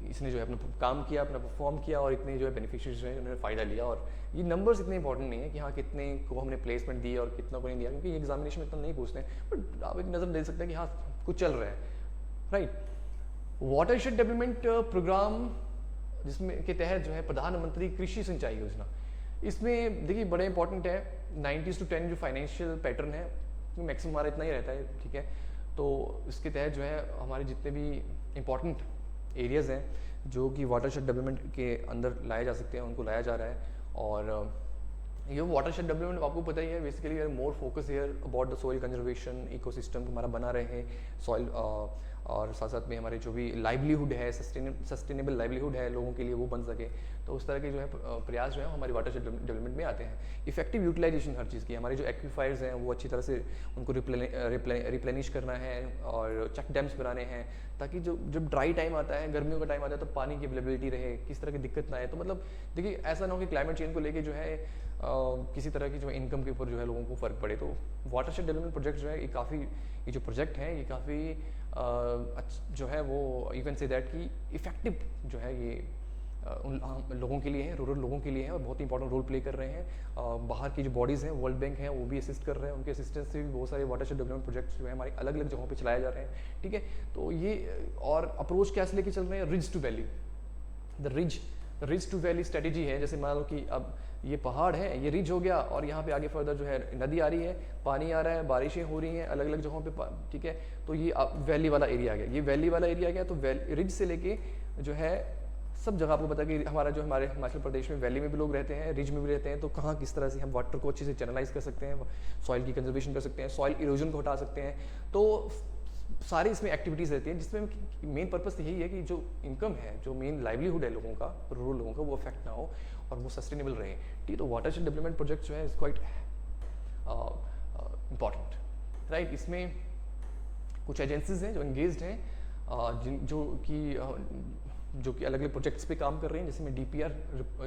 इसने जो है अपना काम किया, अपना परफॉर्म किया और इतने जो है बेनिफिशियरीज जो है उन्होंने फ़ायदा लिया। और ये नंबर्स इतने इंपॉर्टेंट नहीं है कि हाँ कितने को हमने प्लेसमेंट दी और कितना को नहीं दिया, क्योंकि ये एग्जामिनेशन में इतना नहीं पूछते हैं, बट आप एक नज़र दे सकते हैं कि हाँ कुछ चल रहा है, राइट। वाटरशेड डेवलपमेंट प्रोग्राम जिसमें के तहत जो है प्रधानमंत्री कृषि सिंचाई योजना, इसमें देखिए बड़े इंपॉर्टेंट है 90s to 10 जो फाइनेंशियल पैटर्न है मैक्सिमम हमारा इतना ही रहता है, ठीक है। तो इसके तहत जो है हमारे जितने भी इंपॉर्टेंट एरियाज़ हैं जो कि वाटरशेड डेवलपमेंट के अंदर लाए जा सकते हैं उनको लाया जा रहा है। और ये वाटरशेड डेवलपमेंट आपको पता ही है, basically more focus here about the soil conservation, ecosystem हमारा बना रहे हैं सॉइल, और साथ साथ में हमारे जो भी लाइवलीहुड है, सस्टेनेबल लाइवलीहुड है लोगों के लिए वो बन सके। तो उस तरह के जो है प्रयास जो है हमारे वाटरशेड डेवलपमेंट में आते हैं। इफेक्टिव यूटिलाइजेशन हर चीज़ की, हमारे जो एक्वीफायर्स हैं वो अच्छी तरह से उनको रिप्लेनिश करना है और चेक डैम्स बनाने हैं, ताकि जब ड्राई टाइम आता है, गर्मियों का टाइम आता है, तो पानी की अवेलेबिलिटी रहे, किस तरह की दिक्कत ना आए। तो मतलब देखिए ऐसा ना हो कि क्लाइमेट चेंज को लेके जो है किसी तरह की जो इनकम के ऊपर जो है लोगों को फ़र्क पड़े। तो वाटरशेड डेवलपमेंट प्रोजेक्ट जो है ये काफ़ी, ये जो प्रोजेक्ट है ये काफ़ी जो है वो यू कैन से दैट कि इफ़ेक्टिव जो है ये उन लोगों के लिए है, रूरल लोगों के लिए है और बहुत इंपॉर्टेंट रोल प्ले कर रहे हैं। बाहर की जो बॉडीज़ हैं, वर्ल्ड बैंक हैं, वो भी असिस्ट कर रहे हैं, उनके असिस्टेंस से भी बहुत सारे वाटरशेड डेवलपमेंट प्रोजेक्ट्स जो है हमारे अलग अलग जगहों पे चलाए जा रहे हैं, ठीक है। तो ये और अप्रोच कैसे लेके चल रहे हैं, ridge to valley, the ridge to valley strategy है। जैसे मान लो कि अब ये पहाड़ है, ये रिज हो गया और यहाँ पे आगे फर्दर जो है नदी आ रही है, पानी आ रहा है, बारिशें हो रही हैं अलग अलग जगहों पे, ठीक है। तो ये वैली वाला एरिया आ गया, ये वैली वाला एरिया आ गया। तो रिज से लेके जो है सब जगह आपको पता है कि हमारे हिमाचल प्रदेश में वैली में भी लोग रहते हैं, रिज में भी रहते हैं। तो कहाँ किस तरह से हम वाटर को अच्छे से चैनलाइज कर सकते हैं, सॉइल की कंजर्वेशन कर सकते हैं, सॉइल इरोजन को हटा सकते हैं। तो सारी इसमें एक्टिविटीज़ रहती हैं जिसमें मेन पर्पस यही है कि जो इनकम है, जो मेन लाइवलीहुड है लोगों का, रूरल लोगों का, वो अफेक्ट ना हो और वो सस्टेनेबल रहे, ठीक है। तो वाटरशेड डेवलपमेंट प्रोजेक्ट जो है इज क्वाइट इम्पॉर्टेंट, राइट। इसमें कुछ एजेंसीज हैं जो एंगेज्ड हैं, जो कि अलग अलग प्रोजेक्ट्स पे काम कर रहे हैं। जिसमें DPR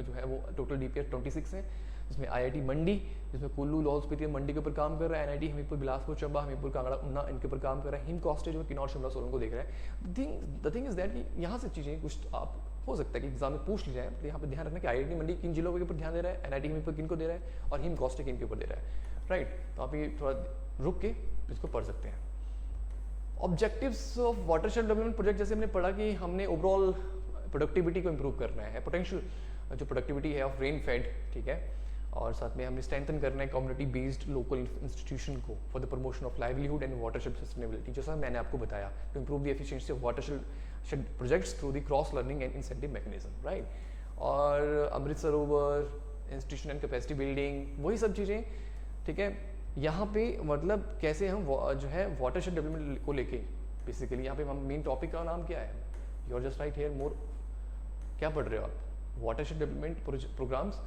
जो है वो टोटल DPR 26 है, जिसमें IIT मंडी, जिसमें कुल्लू, लाहौल स्पीति मंडी के ऊपर काम कर रहा है, NIT हमीरपुर, बिलासपुर, चंबा, हमीरपुर, कांगड़ा, ऊना इनके ऊपर काम कर रहा है। हिम कॉस्टेज जो किन्नौर, शिमला, सोलन को देख रहा है। द थिंग इज दैट कि यहाँ से चीज़ें कुछ आप हो सकता है कि एग्जाम में पूछ ली जाए, तो यहाँ पे ध्यान रखना कि IIT मंडी किन जिलों के ऊपर ध्यान दे रहा है, NIT हमीरपुर किन को दे रहा है और हिम कॉस्टेज किन के ऊपर दे रहा है, राइट। तो आप ये थोड़ा रुक के इसको पढ़ सकते हैं। Objectives of watershed development project, जैसे हमने पढ़ा कि हमने ओवरऑल प्रोडक्टिविटी को इम्प्रूव करना है, पोटेंशियल जो प्रोडक्टिविटी है ऑफ रेन फेड, ठीक है। और साथ में हमने स्ट्रेंथन करना है कम्युनिटी बेस्ड लोकल इंस्टीट्यूशन को for the promotion of livelihood and watershed sustainability, जैसा मैंने आपको बताया, to improve the efficiency of watershed projects through the cross learning and incentive mechanism, right. और अमृत सरोवर इंस्टीट्यूशन एंड कैपेसिटी बिल्डिंग, वही सब चीज़ें, ठीक है। यहाँ पे मतलब कैसे हम जो है वाटरशेड डेवलपमेंट को लेके बेसिकली यहाँ पे हम मेन टॉपिक का नाम क्या है, you are just right here more, क्या पढ़ रहे हो आप, watershed development programmes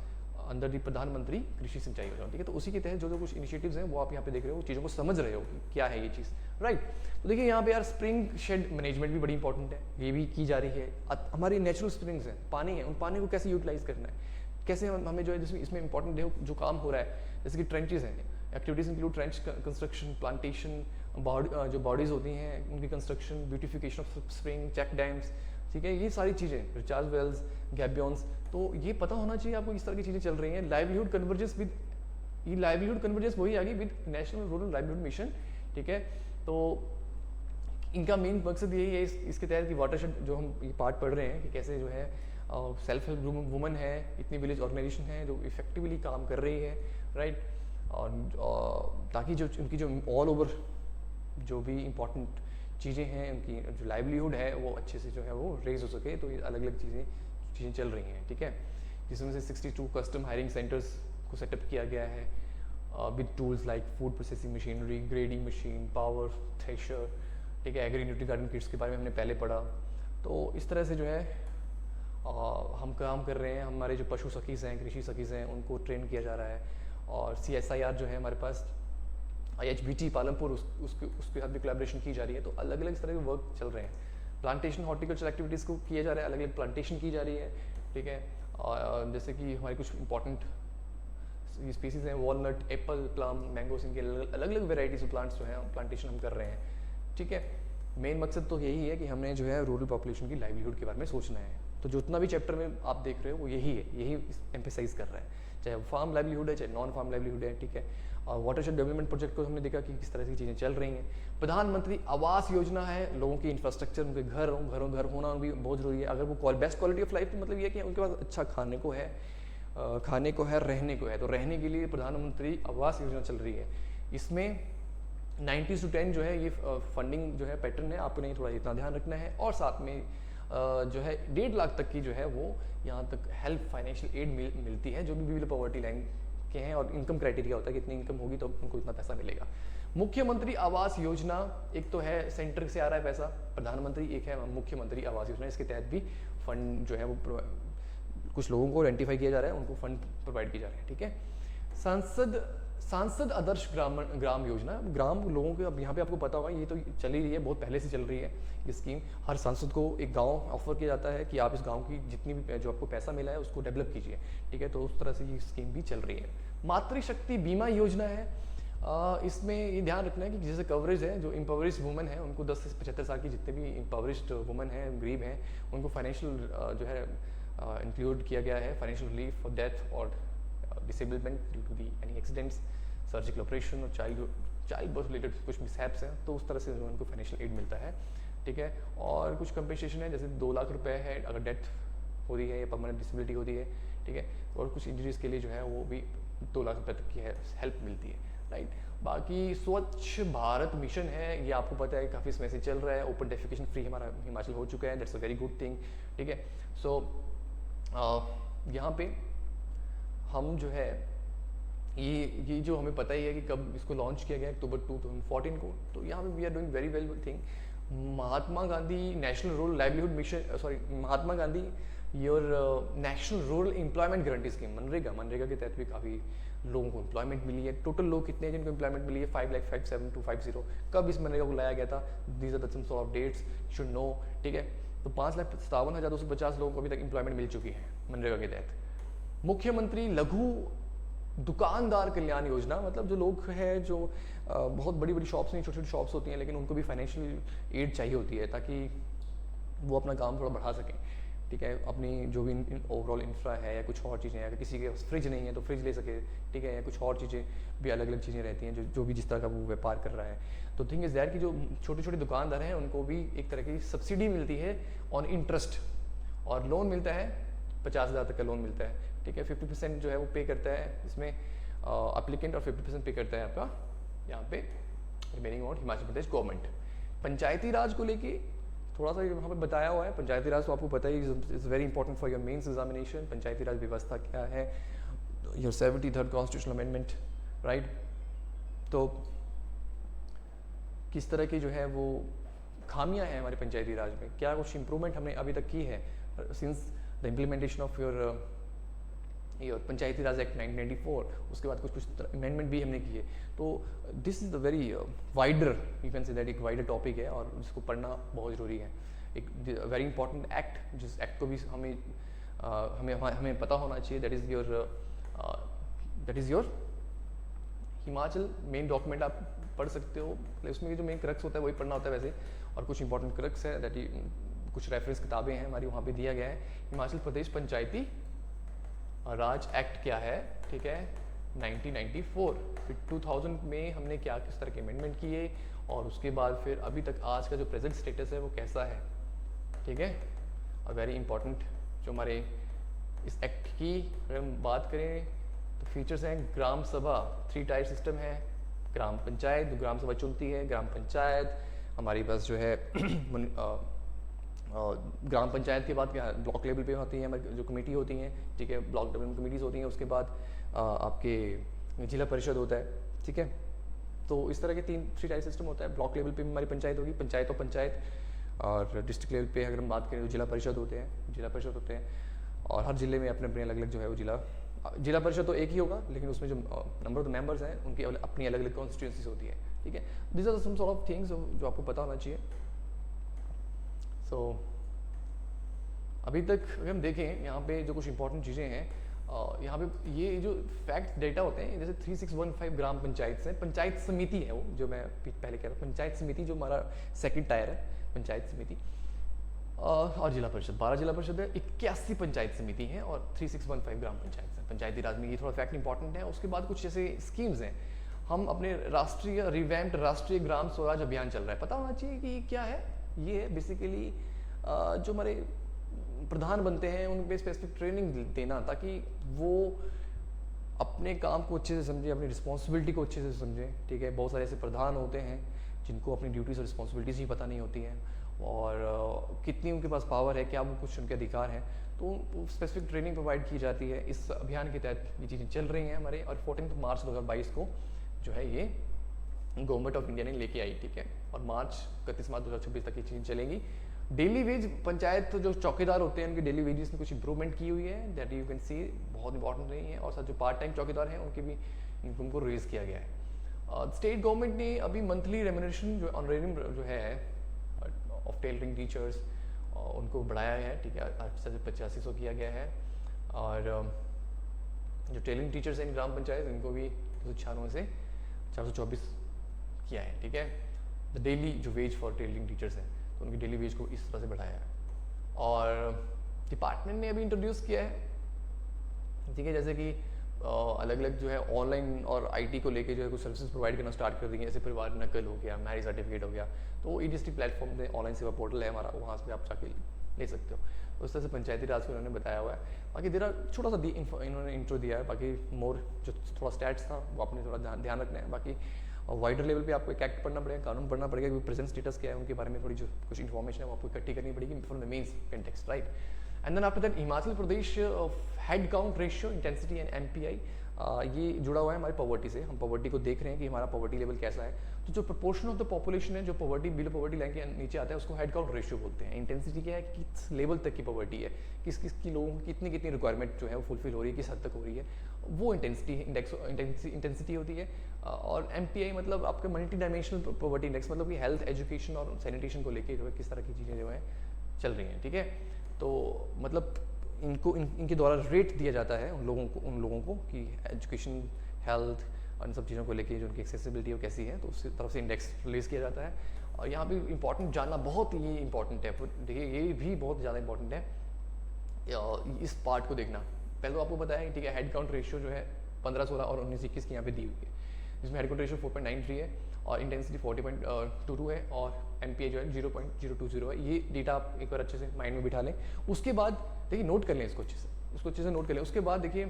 under the Pradhan Mantri Krishi सिंचाई योजना, ठीक है। तो उसी के तहत जो जो कुछ इनिशिएटिव्स हैं वो आप यहाँ पे देख रहे हो, चीज़ों को समझ रहे हो कि क्या है ये चीज़, राइट। तो देखिए यहाँ पे यार स्प्रिंग शेड मैनेजमेंट भी बड़ी इंपॉर्टेंट है, ये भी की जा रही है। हमारी नेचुरल स्प्रिंग्स हैं, पानी है, उन पानी को कैसे यूटिलाइज करना है, कैसे हमें जो है जिसमें इसमें इंपॉर्टेंट जो काम हो रहा है, जैसे कि ट्रेंचेस हैं, activities include trench construction, plantation, जो बॉडीज़ होती हैं उनकी construction, beautification of spring, check dams, ठीक है, ये सारी चीज़ें, रिचार्ज वेल्स, गैबियंस, तो ये पता होना चाहिए आपको इस तरह की चीज़ें चल रही हैं। लाइवलीहुड कन्वर्जेंस विद, ये लाइवलीहुड कन्वर्जेंस वही आ गई with national rural livelihood mission, ठीक है। तो इनका मेन मकसद यही है इसके तहत कि वाटरशेड जो हम ये पार्ट पढ़ रहे हैं कि कैसे जो है सेल्फ हेल्प वुमन है, इतनी विलेज ऑर्गेनाइजेशन है जो इफेक्टिवली काम कर रही है, राइट, और ताकि जो उनकी जो ऑल ओवर जो भी इम्पोर्टेंट चीज़ें हैं, उनकी जो लाइवलीहुड है वो अच्छे से जो है वो रेज हो सके। तो ये अलग अलग चीज़ें चल रही हैं, ठीक है, जिसमें से 62 कस्टम हायरिंग सेंटर्स को सेटअप किया गया है with tools like food processing machinery, grading machine, power thresher, ठीक है, एग्री न्यूट्री गार्डन किट्स के बारे में हमने पहले पढ़ा। तो इस तरह से जो है हम काम कर रहे हैं, हमारे जो पशु सखीज़ हैं, कृषि सखीज़ हैं, उनको ट्रेन किया जा रहा है। और CSIR जो है हमारे पास IHBT पालमपुर उसके साथ भी कोलैबोरेशन की जा रही है। तो अलग अलग इस तरह के वर्क चल रहे हैं। प्लांटेशन हॉर्टिकल्चर एक्टिविटीज़ को किया जा रहा है, अलग अलग प्लांटेशन की जा रही है, ठीक है। और जैसे कि हमारी कुछ इंपॉर्टेंट स्पीसीज़ हैं, वॉलनट, एप्पल, प्लम, मैंगोस, इनके अलग अलग वेराइटीज़ ऑफ प्लांट्स जो हैं प्लांटेशन हम कर रहे हैं, ठीक है। मेन मकसद तो यही है कि हमने जो है रूरल पॉपुलेशन की लाइवलीहुड के बारे में सोचना है। तो जितना भी चैप्टर में आप देख रहे हो वो यही है, यही एम्फेसाइज कर रहा है, चाहे फार्म लाइवलीहुड है, चाहे नॉन फार्म लाइवलीहुड है, ठीक है। और वाटरशेड डेवलपमेंट प्रोजेक्ट को हमने देखा कि किस तरह की चीज़ें चल रही हैं। प्रधानमंत्री आवास योजना है, लोगों की इंफ्रास्ट्रक्चर, उनके घर होना भी बहुत ज़रूरी है। अगर वो बेस्ट क्वालिटी ऑफ लाइफ, तो मतलब ये कि उनके पास अच्छा खाने को है, रहने को है। तो रहने के लिए प्रधानमंत्री आवास योजना चल रही है। इसमें 90-10 जो है ये फंडिंग जो है पैटर्न है, आपको नहीं थोड़ा इतना ध्यान रखना है। और साथ में जो है 1.5 लाख तक की जो है वो यहाँ तक हेल्प फाइनेंशियल एड मिलती है, जो भी बिलो पॉवर्टी लाइन के हैं। और इनकम क्राइटेरिया होता है कि इतनी इनकम होगी तो उनको इतना पैसा मिलेगा। मुख्यमंत्री आवास योजना, एक तो है सेंटर से आ रहा है पैसा, प्रधानमंत्री, एक है मुख्यमंत्री आवास योजना। इसके तहत भी फंड जो है वो कुछ लोगों को आइडेंटिफाई किया जा रहा है, उनको फंड प्रोवाइड किए जा रहे हैं, ठीक है। सांसद आदर्श ग्राम योजना, ग्राम लोगों के, अब यहाँ पे आपको पता होगा ये तो चल ही रही है, बहुत पहले से चल रही है ये स्कीम। हर सांसद को एक गांव ऑफर किया जाता है कि आप इस गांव की जितनी भी जो आपको पैसा मिला है उसको डेवलप कीजिए, ठीक है। तो उस तरह से ये स्कीम भी चल रही है। मातृशक्ति बीमा योजना है, इसमें ये ध्यान रखना है कि जैसे कवरेज है, जो इम्पावरिश वुमेन है उनको 10 से 75 साल की जितने भी इम्पावरिश्ड वुमेन हैं, गरीब हैं, उनको फाइनेंशियल जो है इंक्लूड किया गया है, फाइनेंशियल रिलीफ फॉर डेथ और disablement due to the any accidents, surgical operation और चाइल्ड बर्थ रिलेटेड कुछ मिसहैप्स हैं, तो उस तरह से उनको फाइनेंशियल एड मिलता है, ठीक है। और कुछ कंपेंसेशन है, जैसे 2 लाख रुपए है अगर डेथ हो रही है या परमानेंट डिसेबिलिटी होती है, ठीक है। और कुछ इंजरीज के लिए जो है वो भी 2 लाख रुपए तक की हेल्प मिलती है, राइट। बाकी स्वच्छ भारत मिशन है, ये आपको पता है काफ़ी समय से चल रहा है। ओपन डेफिकेशन फ्री हमारा हिमाचल हो चुका है, that's a very good thing, ठीक है। सो यहाँ पे हम जो है ये जो हमें पता ही है कि कब इसको लॉन्च किया गया, अक्टूबर 2014 को। तो यहाँ पे we are doing very well thing. Mahatma Gandhi national rural livelihood mission, Mahatma Gandhi your national rural employment guarantee scheme, मनरेगा के तहत भी काफ़ी लोगों को एम्प्लॉयमेंट मिली है। टोटल लोग कितने हैं जिनको एम्प्लॉयमेंट मिली है? 5,57,250। कब इस मनरेगा को लाया गया था? These are the some of dates should know, ठीक है। तो 5,57,250 लोगों को अभी तक एम्प्लॉयमेंट मिल चुकी है मनरेगा के तहत। मुख्यमंत्री लघु दुकानदार कल्याण योजना, मतलब जो लोग हैं जो बहुत बड़ी बड़ी शॉप्स नहीं, छोटी छोटी शॉप्स होती हैं, लेकिन उनको भी फाइनेंशियल एड चाहिए होती है ताकि वो अपना काम थोड़ा बढ़ा सकें, ठीक है। अपनी जो भी ओवरऑल इंफ्रा है या कुछ और चीज़ें हैं, अगर किसी के फ्रिज नहीं है तो फ्रिज ले सके, ठीक है, या कुछ और चीज़ें भी अलग अलग चीज़ें रहती हैं जो भी जिस तरह का वो व्यापार कर रहा है। तो थिंग इज़ दैट कि जो छोटे छोटे दुकानदार हैं उनको भी एक तरह की सब्सिडी मिलती है ऑन इंटरेस्ट, और लोन मिलता है 50,000 तक का लोन मिलता है, ठीक है। 50% जो है वो पे करता है इसमें एप्लीकेंट, और 50% पे करता है आपका यहाँ पे रिमेनिंग और हिमाचल प्रदेश गवर्नमेंट। पंचायती राज को लेके थोड़ा सा यहाँ पे बताया हुआ है। पंचायती राज तो आपको पता ही is very important for your mains examination. Panchayati Raj व्यवस्था क्या है, your 73rd constitutional amendment, right. तो किस तरह की जो है वो खामियां हैं हमारे पंचायती राज में, क्या कुछ इंप्रूवमेंट हमने अभी तक की है since the implementation of your Panchayati Raj act 1994। उसके बाद कुछ अमेंडमेंट भी हमने किए। तो this is the very wider, you can say that, एक वाइडर टॉपिक है और जिसको पढ़ना बहुत ज़रूरी है। एक वेरी इंपॉर्टेंट एक्ट, जिस एक्ट को भी हमें हमें हमें पता होना चाहिए that is your Himachal main document आप पढ़ सकते हो। उसमें जो मेन क्रक्स होता है वही पढ़ना होता है वैसे, और कुछ इंपॉर्टेंट क्रक्स है कुछ रेफरेंस किताबें हैं हमारी, वहाँ पे दिया गया है हिमाचल प्रदेश पंचायती राज एक्ट क्या है, ठीक है, 1994। फिर 2000 में हमने क्या किस तरह के अमेंडमेंट किए, और उसके बाद फिर अभी तक आज का जो प्रेजेंट स्टेटस है वो कैसा है, ठीक है। और वेरी इंपॉर्टेंट जो हमारे इस एक्ट की अगर हम बात करें तो फीचर्स हैं, ग्राम सभा 3 टायर सिस्टम है, ग्राम पंचायत जो ग्राम सभा चुनती है, ग्राम पंचायत हमारी पास जो है ग्राम पंचायत के बाद क्या ब्लॉक लेवल पे होती हैं हमारी जो कमेटी होती हैं, ठीक है, ब्लॉक डेवलपमेंट कमेटीज होती हैं, उसके बाद आपके जिला परिषद होता है, ठीक है। तो इस तरह के 3 टायर सिस्टम होता है। ब्लॉक लेवल पे हमारी पंचायत होगी, पंचायत और पंचायत, और डिस्ट्रिक्ट लेवल पे अगर हम बात करें तो जिला परिषद होते हैं, और हर जिले में अपने अपने अलग अलग जो है वो जिला परिषद तो एक ही होगा, लेकिन उसमें जो नंबर ऑफ द मेंबर्स हैं उनकी अपनी अलग अलग कॉन्स्टिट्यूंसीज होती है, ठीक है। This are some sort of things जो आपको पता होना चाहिए। सो अभी तक अगर हम देखें यहाँ पे जो कुछ इंपॉर्टेंट चीज़ें हैं, यहाँ पे ये जो फैक्ट डेटा होते हैं, जैसे 3615 ग्राम पंचायत से पंचायत समिति है वो जो मैं पहले कह रहा हूँ, पंचायत समिति जो हमारा सेकंड टायर है पंचायत समिति, और जिला परिषद 12 जिला परिषद है, 81 पंचायत समिति हैं, और 3615 ग्राम पंचायत हैं पंचायती राज में। ये थोड़ा फैक्ट इंपॉर्टेंट है। उसके बाद कुछ जैसे स्कीम्स हैं, हम अपने राष्ट्रीय ग्राम स्वराज अभियान चल रहा है, पता होना चाहिए कि क्या है। ये है बेसिकली जो हमारे प्रधान बनते हैं उन पे स्पेसिफिक ट्रेनिंग देना, ताकि वो अपने काम को अच्छे से समझें, अपनी रिस्पॉन्सिबिलिटी को अच्छे से समझें, ठीक है। बहुत सारे ऐसे प्रधान होते हैं जिनको अपनी ड्यूटीज़ और रिस्पॉन्सिबिलिटीज़ ही पता नहीं होती हैं, और कितनी उनके पास पावर है, क्या वो कुछ उनके अधिकार हैं, तो स्पेसिफिक ट्रेनिंग प्रोवाइड की जाती है। इस अभियान के तहत ये चीज़ें चल रही हैं हमारे, और 14 मार्च 2022 को जो है ये गवर्नमेंट ऑफ इंडिया ने लेके आई, ठीक है, और 31 मार्च 2026 तक ये चीज़ें चलेंगी। डेली वेज पंचायत जो चौकीदार होते हैं उनके डेली वेजेस में कुछ इंप्रूवमेंट की हुई है, दैट यू कैन सी, बहुत इंपॉर्टेंट रही है। और साथ जो पार्ट टाइम चौकीदार हैं उनके भी इनकम को रेज किया गया है। स्टेट गवर्नमेंट ने अभी मंथली रेम्यूनरेशन जो ऑनरेरियम जो है ऑफ टेलरिंग टीचर्स उनको बढ़ाया है, ठीक है, 800 से 8500 किया गया है। और जो टेलरिंग टीचर्स हैं ग्राम पंचायत इनको भी 296 से 424 किया है, ठीक है। द डेली जो वेज फॉर टेलरिंग टीचर्स हैं तो उनकी डेली वेज को इस तरह से बढ़ाया है। और डिपार्टमेंट ने अभी इंट्रोड्यूस किया है, ठीक है, जैसे कि अलग अलग जो है ऑनलाइन और आईटी को लेके जो है कुछ सर्विसेज प्रोवाइड करना स्टार्ट कर दी है, जैसे परिवार नकल हो गया, मैरिज सर्टिफिकेट हो गया, तो ई डिस्ट्रिक्ट प्लेटफॉर्म पे ऑनलाइन सेवा पोर्टल है हमारा, वहाँ से आप जाके ले सकते हो। तो उस तरह से पंचायती राज को उन्होंने बताया हुआ है। बाकी देरा छोटा सा इन्होंने इंट्रो दिया है, बाकी मोर जो थोड़ा स्टैट्स था वो आपने थोड़ा ध्यान रखना है। बाकी वाइडर लेवल पे आपको एक एक्ट पढ़ना पड़ेगा, कानून पढ़ना पड़ेगा कि प्रेजेंट स्टेटस क्या है उनके बारे में, थोड़ी जो कुछ इन्फॉर्मेशन है वो आपको इकट्ठी करनी पड़ेगी from the mains context, right. And then after that Himachal Pradesh head count ratio intensity and MPI, ये जुड़ा हुआ है हमारी पॉवर्टी से। हम पॉवर्टी को देख रहे हैं कि हमारा पॉवर्टी लेवल कैसा है। तो जो प्रोपोर्शन ऑफ द पॉपुलेशन है जो पॉवर्टी बिलो पॉवर्टी लाइन के नीचे आता है उसको हेड काउंट रेशियो बोलते हैं। इंटेंसिटी क्या है, किस लेवल तक की पॉवर्टी है, किस किस की लोगों की कितनी कितनी रिक्वायरमेंट जो है वो फुलफिल हो रही है, किस हद तक हो रही है, वो इंटेंसिटी होती है। और एमपीआई मतलब आपके मल्टी डायमेंशनल पॉवर्टी इंडेक्स, मतलब कि हेल्थ, एजुकेशन और सैनिटेशन को लेके जो है किस तरह की चीज़ें जो है चल रही हैं, ठीक है। तो मतलब इनके द्वारा रेट दिया जाता है उन लोगों को कि एजुकेशन, हेल्थ और इन सब चीज़ों को लेके जो उनकी एक्सेसिबिलिटी वो कैसी है, तो उस तरफ से इंडेक्स रिलीज़ किया जाता है। और यहाँ भी इंपॉर्टेंट जानना बहुत ही इंपॉर्टेंट है, देखिए ये भी बहुत ज़्यादा इंपॉर्टेंट है इस पार्ट को देखना। पहले तो आपको पता है ठीक है, हेड काउंट रेशियो जो है 15, 16 और 19, 21 की यहाँ पे दी हुई है, जिसमें हेड काउंट रेशियो 4.93 है और इंटेंसिटी 40.22 है और एमपीआई जो है 0.020 है। ये डेटा आप एक बार अच्छे से माइंड में बिठा लें। उसके बाद देखिए नोट कर लें इसको अच्छे से नोट कर लें। उसके बाद देखिए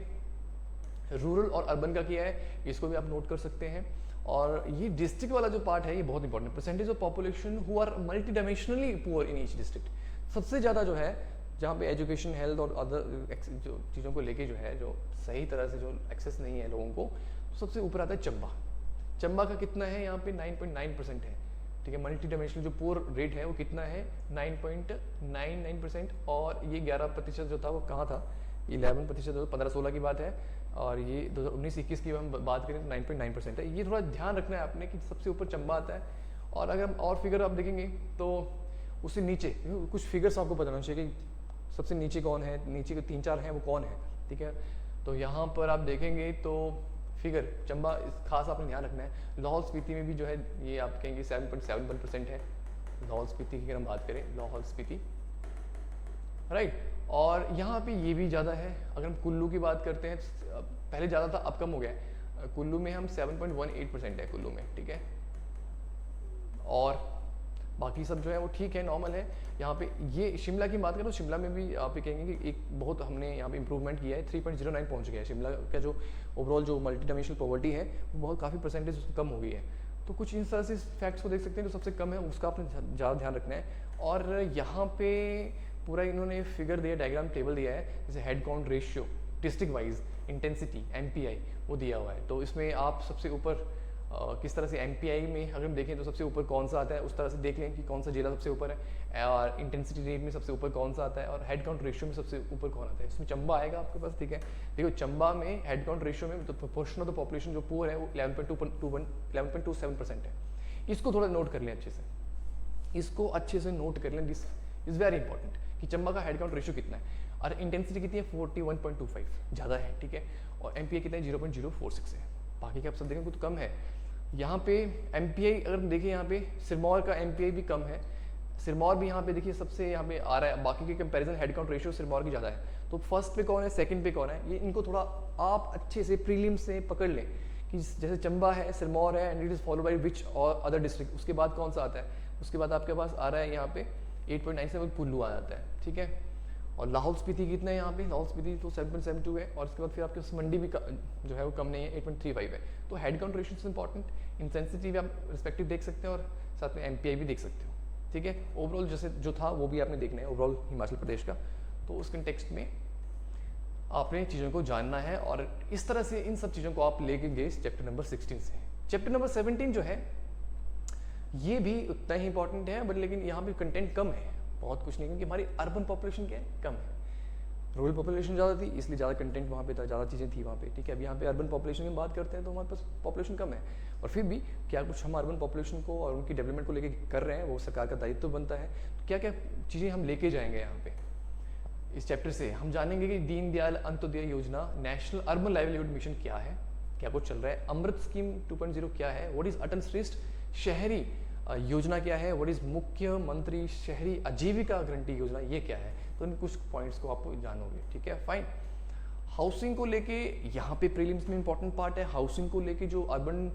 रूरल और अर्बन का किया है, इसको भी आप नोट कर सकते हैं। और ये डिस्ट्रिक्ट वाला जो पार्ट है ये बहुत इंपॉर्टेंट है। Percentage of population who are multi dimensionally poor in each district, सबसे ज़्यादा जो है जहाँ पे एजुकेशन, हेल्थ और अदर जो चीज़ों को लेके जो है जो सही तरह से जो एक्सेस नहीं है लोगों को, तो सबसे ऊपर आता है चंबा का कितना है यहाँ पे 9.9% है, ठीक है। मल्टी डायमेंशनल जो पुअर रेट है वो कितना है 9.99%। और ये 11% जो था वो कहाँ था, 11% 15-16 की बात है। और ये 2019-21 की हम बात करें तो 9.9% है। ये थोड़ा ध्यान रखना है आपने कि सबसे ऊपर चंबा आता है। और अगर हम और फिगर आप देखेंगे तो उससे नीचे कुछ फिगर्स आपको बताना चाहिए कि सबसे नीचे कौन है, नीचे के 3-4 हैं वो कौन है, ठीक है। तो यहाँ पर आप देखेंगे तो फिगर चंबा खास आपने ध्यान रखना है। लाहौल स्पीति में भी जो है ये आप कहेंगे 7.71% है लाहौल स्पीति की अगर हम बात करें, लाहौल स्पीति, राइट। और यहाँ पे ये भी ज़्यादा है। अगर हम कुल्लू की बात करते हैं, पहले ज़्यादा था अब कम हो गया है। कुल्लू में हम 7.18% है कुल्लू में, ठीक है। और बाकी सब जो है वो ठीक है, नॉर्मल है। यहाँ पे ये शिमला की बात करें तो शिमला में भी आप ये कहेंगे कि एक बहुत हमने यहाँ पे इम्प्रूवमेंट किया है, 3.09 पहुँच गया है। शिमला का जो ओवरऑल जो मल्टी डायमेंशनल पॉवर्टी है वो बहुत काफ़ी परसेंटेज कम हो गई है। तो कुछ इन तरह से फैक्ट्स को देख सकते हैं, जो सबसे कम है उसका आपने ज़्यादा ध्यान रखना है। और यहाँ पे पूरा इन्होंने फिगर दिया, डायग्राम टेबल दिया है, जैसे head count ratio, district wise, intensity, MPI वो दिया हुआ है। तो इसमें आप सबसे ऊपर किस तरह से MPI में अगर हम देखें तो सबसे ऊपर कौन सा आता है, उस तरह से देख लें कि कौन सा जिला सबसे ऊपर है, और इंटेंसिटी रेट में सबसे ऊपर कौन सा आता है, और हेड काउंट रेशियो में सबसे ऊपर कौन आता है। इसमें चंबा आएगा आपके पास, ठीक है। देखो चंबा में हेड काउंट रेशियो में तो प्रोपोर्शन ऑफ द पॉपुलेशन जो पुअर है वो 11.27% है। इसको थोड़ा नोट कर लें अच्छे से, इसको अच्छे से नोट कर लें, दिस इज़ वेरी इंपॉर्टेंट कि चंबा का हेड काउंट रेशियो कितना है, और इंटेंसिटी कितनी है 41.25, ज़्यादा है, ठीक है। और MPI कितना है 0.046 है। बाकी के आप सब देखें कुछ कम है। यहाँ पे MPI अगर देखिए, यहाँ पे सिरमौर का MPI भी कम है। सिरमौर भी यहाँ पे देखिए सबसे यहाँ पे आ रहा है, बाकी के comparison head count ratio Sirmaur की ज़्यादा है। तो फर्स्ट पे कौन है, सेकंड पे कौन है, ये इनको थोड़ा आप अच्छे से प्रीलिम से पकड़ लें कि जैसे चंबा है, सिरमौर है, and it is follow by which और अदर डिस्ट्रिक्ट। उसके बाद कौन सा आता है, उसके बाद आपके पास आ रहा है यहाँ पे 8.97 कुल्लू आ जाता है, ठीक है। और लाहौल स्पीति कितना है यहाँ पे, लाहौल स्पीति तो 7.72 है। और उसके बाद फिर आपके मंडी भी जो है वो कम नहीं है, 8.35 है। तो head count ratio is important, intensity भी आप रिस्पेक्टिव देख सकते हैं, और साथ में MPI भी देख सकते हो, ठीक है। ओवरऑल जैसे जो था वो भी आपने देखना है ओवरऑल हिमाचल प्रदेश का। तो उस कंटेक्स्ट में आपने चीज़ों को जानना है, और इस तरह से इन सब चीज़ों को आप लेके गए चैप्टर नंबर 16 से। चैप्टर नंबर 17 जो है ये भी उतना ही इंपॉर्टेंट है, बट लेकिन यहाँ पे कंटेंट कम है, बहुत कुछ नहीं, क्योंकि हमारी अर्बन पॉपुलेशन क्या है, कम है। रूरल पॉपुलेशन ज़्यादा थी, इसलिए ज़्यादा कंटेंट वहाँ पे था, ज़्यादा चीज़ें थी वहाँ पे, ठीक है। अब यहाँ पे अर्बन पॉपुलेशन की बात करते हैं तो हमारे पास पॉपुलेशन कम है, और फिर भी क्या कुछ हम अर्बन पॉपुलेशन को और उनकी डेवलपमेंट को लेके कर रहे हैं, वो सरकार का दायित्व बनता है। तो क्या क्या चीज़ें हम लेके जाएंगे यहाँ पे इस चैप्टर से, हम जानेंगे कि दीनदयाल अंत्योदय योजना, नेशनल अर्बन लाइवलीहुड मिशन क्या है, क्या कुछ चल रहा है, अमृत स्कीम 2.0 क्या है, व्हाट इज अटल श्रेष्ठ शहरी योजना क्या है, व्हाट इज मुख्यमंत्री शहरी आजीविका गारंटी योजना, ये क्या है। तो इन कुछ पॉइंट्स को आप जानोगे, ठीक है, फाइन। हाउसिंग को लेके यहाँ पे प्रीलिम्स में इंपॉर्टेंट पार्ट है। हाउसिंग को लेके जो अर्बन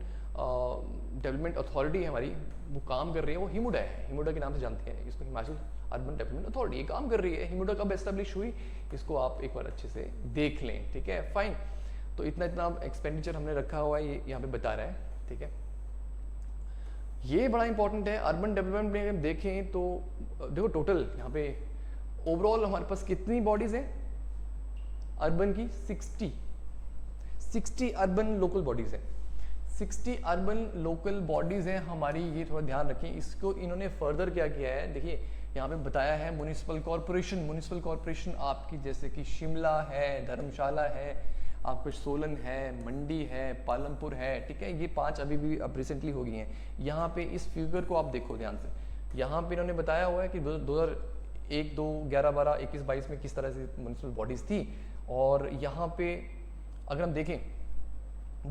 डेवलपमेंट अथॉरिटी है हमारी, वो काम कर रही है, वो हिमुडा है, हिमुडा के नाम से जानते हैं इसको, हिमाचल अर्बन डेवलपमेंट अथॉरिटी, ये काम कर रही है। हिमुडा कब एस्टेब्लिश हुई, इसको आप एक बार अच्छे से देख लें, ठीक है, फाइन। तो इतना एक्सपेंडिचर हमने रखा हुआ है, ये यहाँ पे बता रहा है, ठीक है। ये बड़ा इंपॉर्टेंट है। अर्बन डेवलपमेंट में अगर देखें तो देखो टोटल यहाँ पे ओवरऑल हमारे पास कितनी बॉडीज हैं अर्बन की, 60 अर्बन लोकल बॉडीज हैं, 60 अर्बन लोकल बॉडीज हैं हमारी। ये थोड़ा ध्यान रखें। इसको इन्होंने फर्दर क्या किया है, देखिए यहाँ पे बताया है म्युनिसिपल कॉरपोरेशन। म्युनिसिपल कॉरपोरेशन आपकी जैसे कि शिमला है, धर्मशाला है, आपको सोलन है, मंडी है, पालमपुर है, ठीक है। ये 5 अभी भी अब रिसेंटली हो गई हैं। यहाँ पे इस फिगर को आप देखो ध्यान से, यहाँ पे इन्होंने बताया हुआ है कि 2001, 2, 11, 12, 21, 22 में किस तरह से म्युनिसिपल बॉडीज थी। और यहाँ पे अगर हम देखें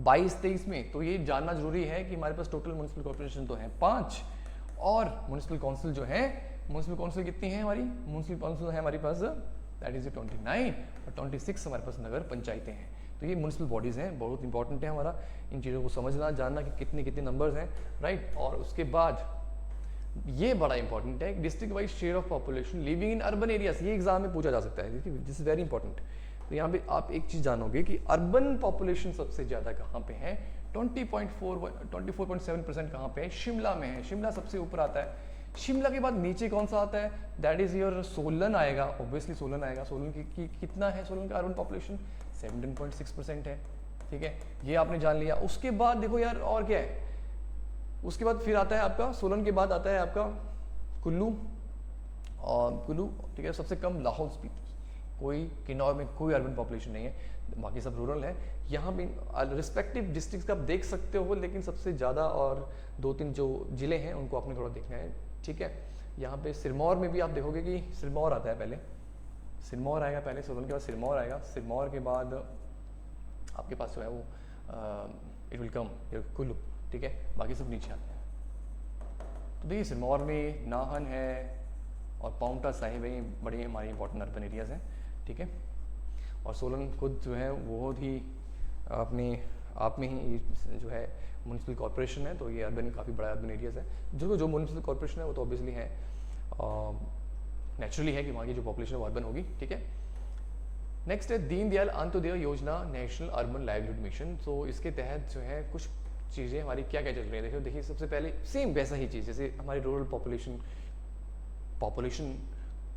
22-23 में, तो ये जानना जरूरी है कि हमारे पास टोटल म्युनिसिपल कॉर्पोरेशन तो है 5, और म्युनिसिपल काउंसिल जो है, म्युनिसिपल काउंसिल कितनी है हमारी, म्युनिसिपल काउंसिल है हमारी पास दैट इज 29, और 26 हमारे पास नगर पंचायतें हैं। तो ये म्युनिसिपल बॉडीज़ हैं, बहुत इंपॉर्टेंट है हमारा इन चीज़ों को समझना, जानना कि कितने कितने नंबर्स हैं, राइट। और उसके बाद ये बड़ा इंपॉर्टेंट है, district wise share of population living in urban areas, ये एग्जाम में पूछा जा सकता है, दिस इज वेरी इंपॉर्टेंट। तो यहाँ पे आप एक चीज़ जानोगे कि अर्बन पॉपुलेशन सबसे ज़्यादा कहाँ पे है, 24.7% कहाँ पे है, शिमला में है। शिमला सबसे ऊपर आता है। शिमला के बाद नीचे कौन सा आता है, दैट इज योर सोलन आएगा, ऑब्वियसली सोलन आएगा। सोलन की कितना है, सोलन का अर्बन पॉपुलेशन 17.6% है, ठीक है, ये आपने जान लिया। उसके बाद देखो यार और क्या है, उसके बाद फिर आता है आपका सोलन के बाद आता है आपका कुल्लू, और कुल्लू, ठीक है, सबसे कम लाहौल स्पीति, कोई किन्नौर में कोई अर्बन पॉपुलेशन नहीं है, बाकी सब रूरल है। यहाँ भी रिस्पेक्टिव डिस्ट्रिक्ट्स का आप देख सकते हो, लेकिन सबसे ज़्यादा और 2-3 जो ज़िले हैं उनको आपने थोड़ा देखना है, ठीक है। यहाँ पे सिरमौर में भी आप देखोगे कि सिरमौर आता है पहले, सिरमौर आएगा पहले, सोलन के बाद सिरमौर आएगा, सिरमौर के बाद आपके पास जो है वो इट विल कम कुल्लू, ठीक है, बाकी सब नीचे आते हैं। तो देखिए सिरमौर में नाहन है और पाउंटा साहिब है, ये बड़ी हमारी इंपॉर्टेंट अर्बन एरियाज़ हैं, ठीक है। और सोलन खुद जो है वो ही अपने आप में ही जो है म्यूनसिपल कॉर्पोरेशन है, तो ये अर्बन काफ़ी बड़ा अर्बन एरियाज़ है। जो म्यूनसिपल कॉर्पोरेशन है वो तो ऑब्वियसली है, नेचुरली है कि वहाँ की जो पॉपुलेशन है वो अर्बन होगी, ठीक है। नेक्स्ट है दीनदयाल अंत्योदय योजना, नेशनल अर्बन लाइवलीहुड मिशन। तो इसके तहत जो है कुछ चीज़ें हमारी क्या क्या चल रही है, देखिए सबसे पहले सेम वैसा ही चीज़, जैसे हमारी रूरल पॉपुलेशन